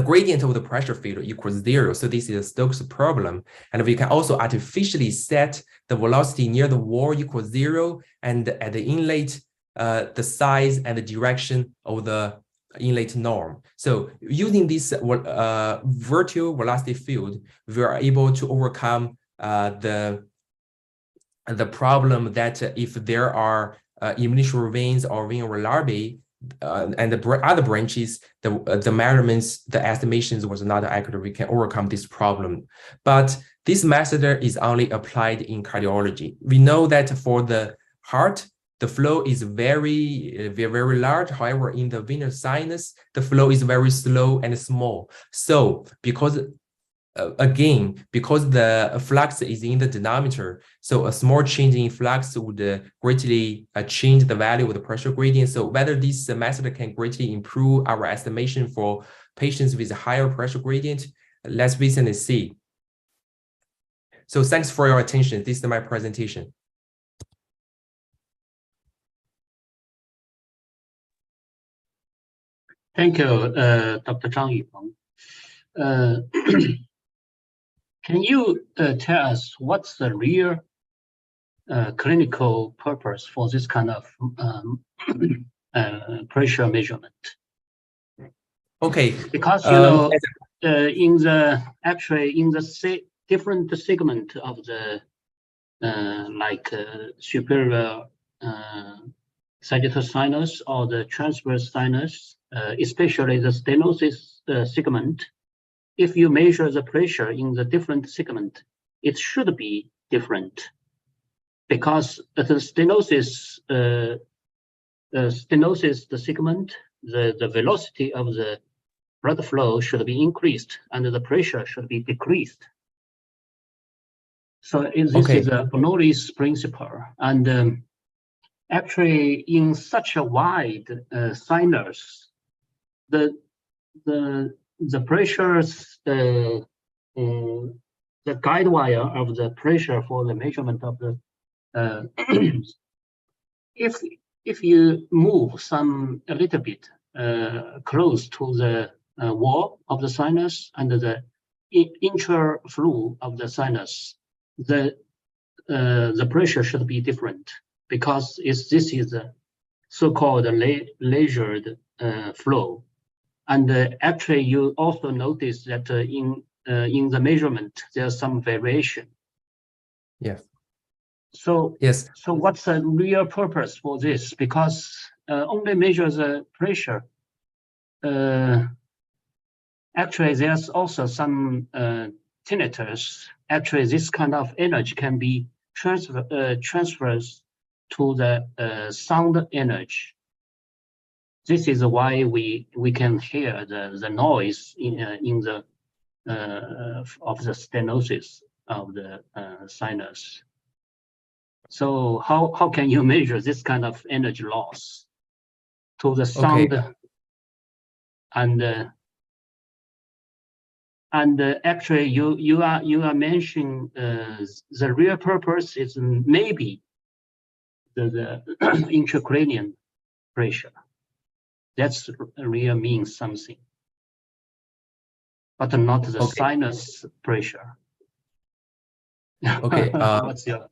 gradient of the pressure field equals 0. So this is a Stokes problem. And we can also artificially set the velocity near the wall equals 0, and at the inlet, the size and the direction of the inlet norm. So using this virtual velocity field, we are able to overcome the problem that if there are emissionary veins or vein or larvae, and the other branches, the measurements, the estimations was not accurate. We can overcome this problem. But this method is only applied in cardiology. We know that for the heart, the flow is very, very large. However, in the venous sinus, the flow is very slow and small. So because again, because the flux is in the denominator, so a small change in flux would greatly change the value of the pressure gradient. So whether this method can greatly improve our estimation for patients with a higher pressure gradient, let's wait and see. So thanks for your attention. This is my presentation. Thank you, Dr. Zhang Yifeng. Can you tell us what's the real clinical purpose for this kind of pressure measurement? Okay. Because you know, in the different segment of the superior sagittal sinus or the transverse sinus, especially the stenosis segment, if you measure the pressure in the different segment, it should be different, because the stenosis, the segment, the velocity of the blood flow should be increased and the pressure should be decreased. So this Okay. is a Bernoulli's principle, and actually, in such a wide sinus, the pressures, the guide wire of the pressure for the measurement of the if you move a little bit close to the wall of the sinus and the intra-flow of the sinus, the pressure should be different because this is a so-called leisured flow. And actually, you also notice that in the measurement, there's some variation. Yes. So Yes. So what's the real purpose for this? Because only measure the pressure. Actually, there's also some tinnitus. Actually, this kind of energy can be transferred to the sound energy. This is why we can hear the noise in the of the stenosis of the sinus. So how can you measure this kind of energy loss to the sound? Okay. And actually, you are mentioning the real purpose is maybe the intracranial pressure. That's real means something, but not the sinus pressure. Okay. What's your?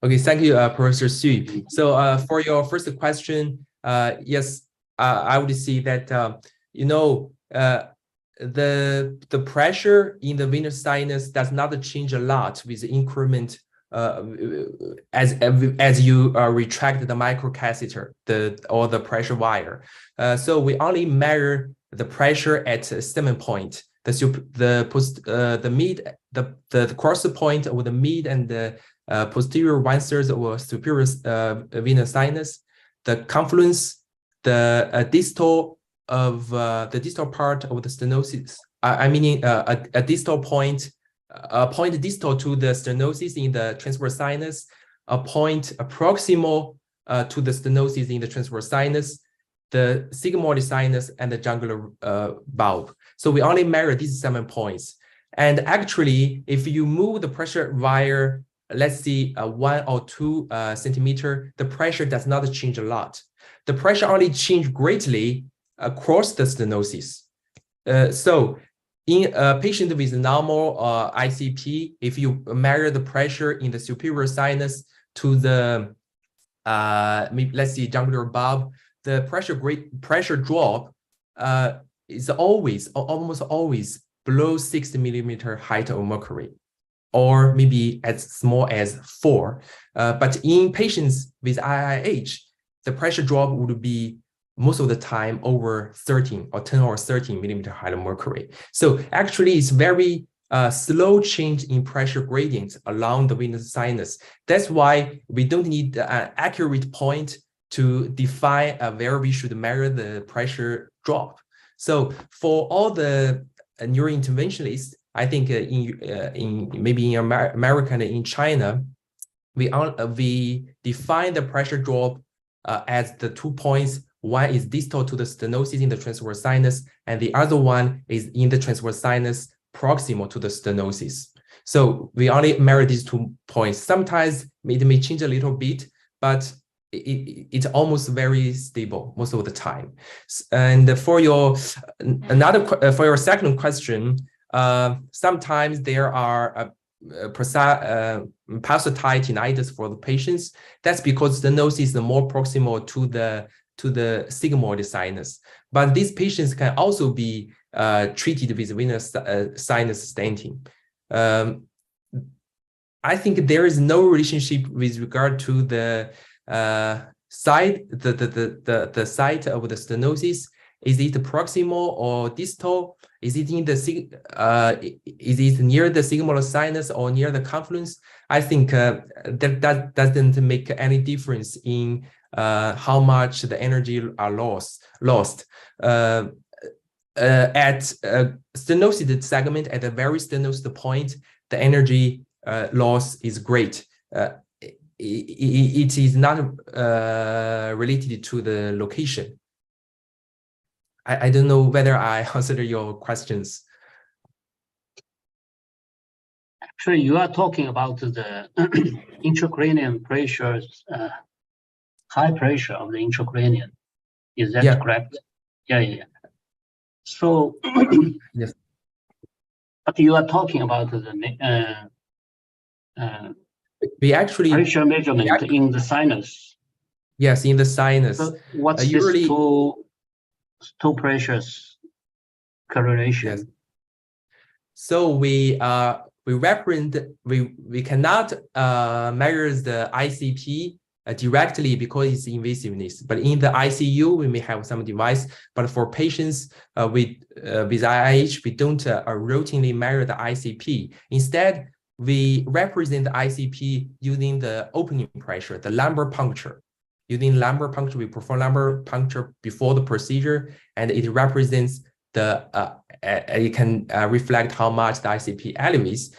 Okay, thank you, Professor Xu. So for your first question, yes, I would say that the pressure in the venous sinus does not change a lot with the increment as you retract the microcatheter, or the pressure wire. So we only measure the pressure at a stem point, the cross point of the mid and the posterior 1/3 or superior venous sinus, the confluence, the distal of the distal part of the stenosis. I mean a distal point, a point distal to the stenosis in the transverse sinus, a point proximal to the stenosis in the transverse sinus, the sigmoid sinus, and the jugular valve. So we only measure these 7 points. And actually, if you move the pressure wire, let's see, 1 or 2 centimeter, the pressure does not change a lot. The pressure only change greatly across the stenosis. So in a patient with normal ICP, if you measure the pressure in the superior sinus to the, let's see, jugular valve, the pressure drop is almost always below 60 millimeter height of mercury, or maybe as small as 4. But in patients with IIH, the pressure drop would be most of the time over 13 or 10 or 13 millimeter height of mercury. So actually, it's very slow change in pressure gradients along the venous sinus. That's why we don't need an accurate point to define where we should measure the pressure drop. So for all the neurointerventionists, I think maybe in America and in China, we define the pressure drop as the 2 points. One is distal to the stenosis in the transverse sinus, and the other one is in the transverse sinus proximal to the stenosis. So we only measure these 2 points. Sometimes it may change a little bit, but it's almost very stable most of the time. And for your second question, sometimes there are pulsatile tinnitus for the patients. That's because the stenosis is more proximal to the sigmoid sinus. But these patients can also be treated with venous sinus stenting. I think there is no relationship with regard to the site, the site of the stenosis. Is it proximal or distal? Is it in the is it near the sigmoid sinus or near the confluence? I think that doesn't make any difference in how much the energy are lost. At stenosis segment, at the very stenosed point, the energy loss is great. It is not related to the location. I don't know whether I answered your questions. Actually, you are talking about the intracranial pressures, high pressure of the intracranial. Is that correct? Yeah. So, yes. But you are talking about the we actually pressure measurement in the sinus. Yes, in the sinus. So what's usually, this two pressures correlation? Yes. So we cannot measure the ICP directly because it's invasiveness. But in the ICU, we may have some device. But for patients with IIH, we don't routinely measure the ICP. Instead, we represent the ICP using the opening pressure, the lumbar puncture. Using lumbar puncture, we perform lumbar puncture before the procedure, and it represents the it can reflect how much the ICP elevates.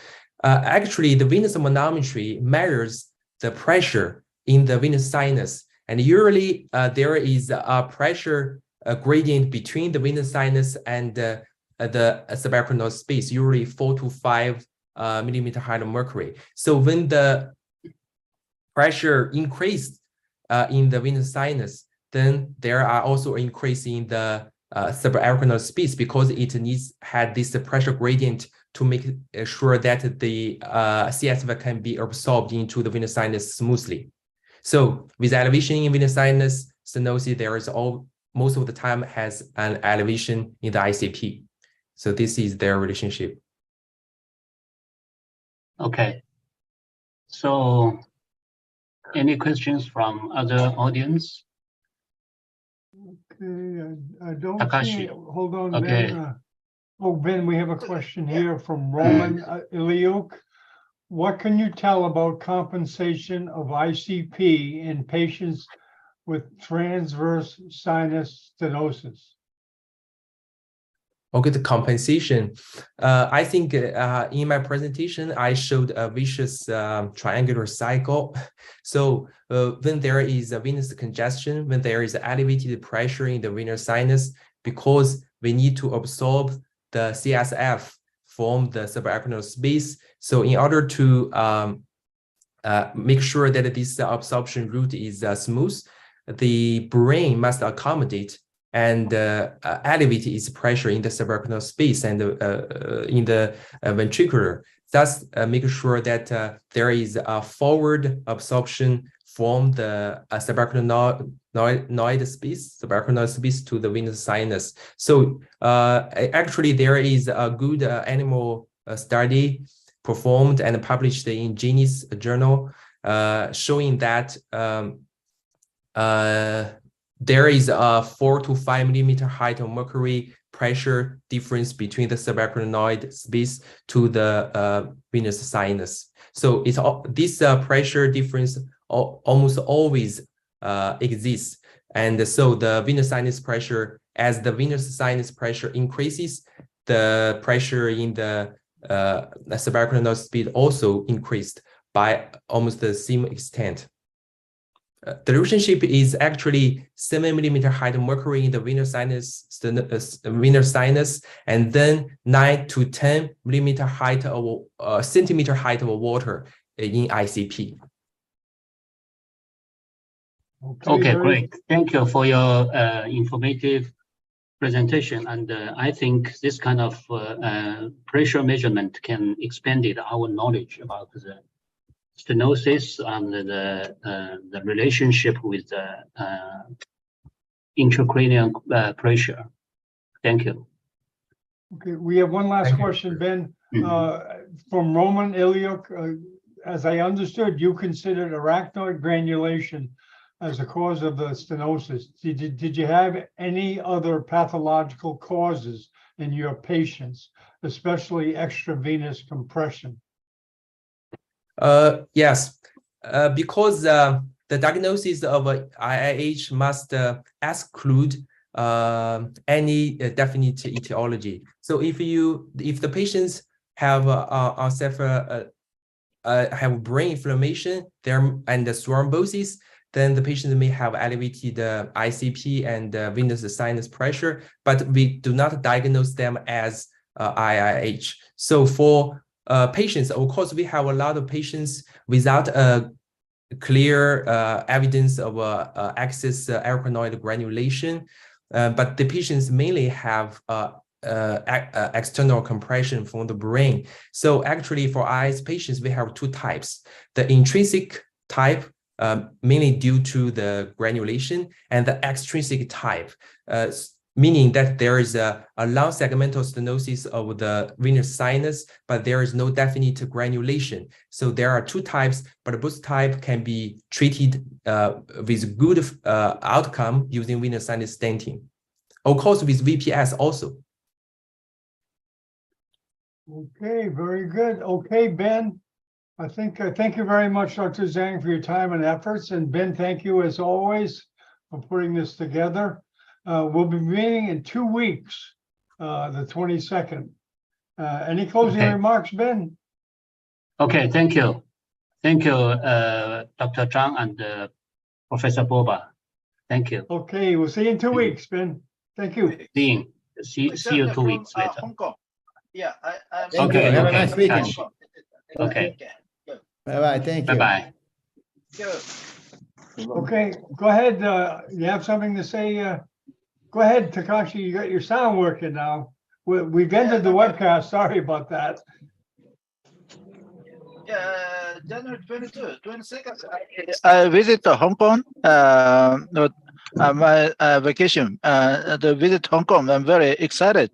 Actually, the venous manometry measures the pressure in the venous sinus, and usually there is a pressure gradient between the venous sinus and the subarachnoid space, usually 4 to 5 millimeter height of mercury. So when the pressure increased in the venous sinus, then there are also increase in the subarachnoid space because it had this pressure gradient to make sure that the CSF can be absorbed into the venous sinus smoothly. So with elevation in venous sinus stenosis, there is most of the time has an elevation in the ICP. So this is their relationship. Okay. So any questions from other audience? Okay, I don't Takashi. see, hold on, Okay. Ben. Ben, we have a question here from Roman Iliuk. What can you tell about compensation of ICP in patients with transverse sinus stenosis? Okay, the compensation. I think in my presentation, I showed a vicious triangular cycle. So when there is a venous congestion, when there is elevated pressure in the venous sinus, because we need to absorb the CSF from the subarachnoid space. So in order to make sure that this absorption route is smooth, the brain must accommodate and elevate its pressure in the subarachnoid space and in the ventricular. Thus, make sure that there is a forward absorption from the subarachnoid space to the venous sinus. So actually, there is a good animal study performed and published in Venous Journal showing that there is a 4 to 5 millimeter height of mercury pressure difference between the subarachnoid space to the venous sinus. So it's this pressure difference almost always exists. And so the venous sinus pressure, as the venous sinus pressure increases, the pressure in the subarachnoid space also increased by almost the same extent. The relationship is actually 7 millimeter height of mercury in the venous sinus, and then 9 to 10 millimeter height of centimeter height of water in ICP. Okay, great. Thank you for your informative presentation. And I think this kind of pressure measurement can expand our knowledge about the stenosis and the relationship with the intracranial pressure. Thank you. Okay, we have one last question, Ben. From Roman Iliuk. As I understood, you considered arachnoid granulation as a cause of the stenosis. Did you have any other pathological causes in your patients, especially extravenous compression? Yes, because the diagnosis of IIH must exclude any definite etiology. So if the patients have have brain inflammation there and the thrombosis, then the patient may have elevated ICP and venous sinus pressure, but we do not diagnose them as IIH. So for patients, of course, we have a lot of patients without a clear evidence of excess arachnoid granulation, but the patients mainly have external compression from the brain. So actually for IIS patients, we have two types. The intrinsic type, mainly due to the granulation, and the extrinsic type, meaning that there is a long segmental stenosis of the venous sinus, but there is no definite granulation. So there are two types, but both types can be treated with good outcome using venous sinus stenting. Of course, with VPS also. Okay, very good. Okay, Ben, I think, thank you very much, Dr. Zhang, for your time and efforts. And Ben, thank you as always for putting this together. We'll be meeting in 2 weeks, the 22nd. Any closing Okay. remarks, Ben? Okay, thank you. Thank you, Dr. Zhang and Professor Borba. Thank you. Okay, we'll see you in 2 weeks, Ben. Thank you. See you 2 weeks later. Hong Kong. Yeah, I'm Thank Okay, you. Have a okay, nice weekend. Takashi. Okay, Bye-bye. Thank you. bye-bye. Okay, go ahead. You have something to say? Go ahead, Takashi. You got your sound working now. We've ended the webcast. Sorry about that. Yeah, January 22nd. I visit Hong Kong. My vacation. To visit Hong Kong. I'm very excited to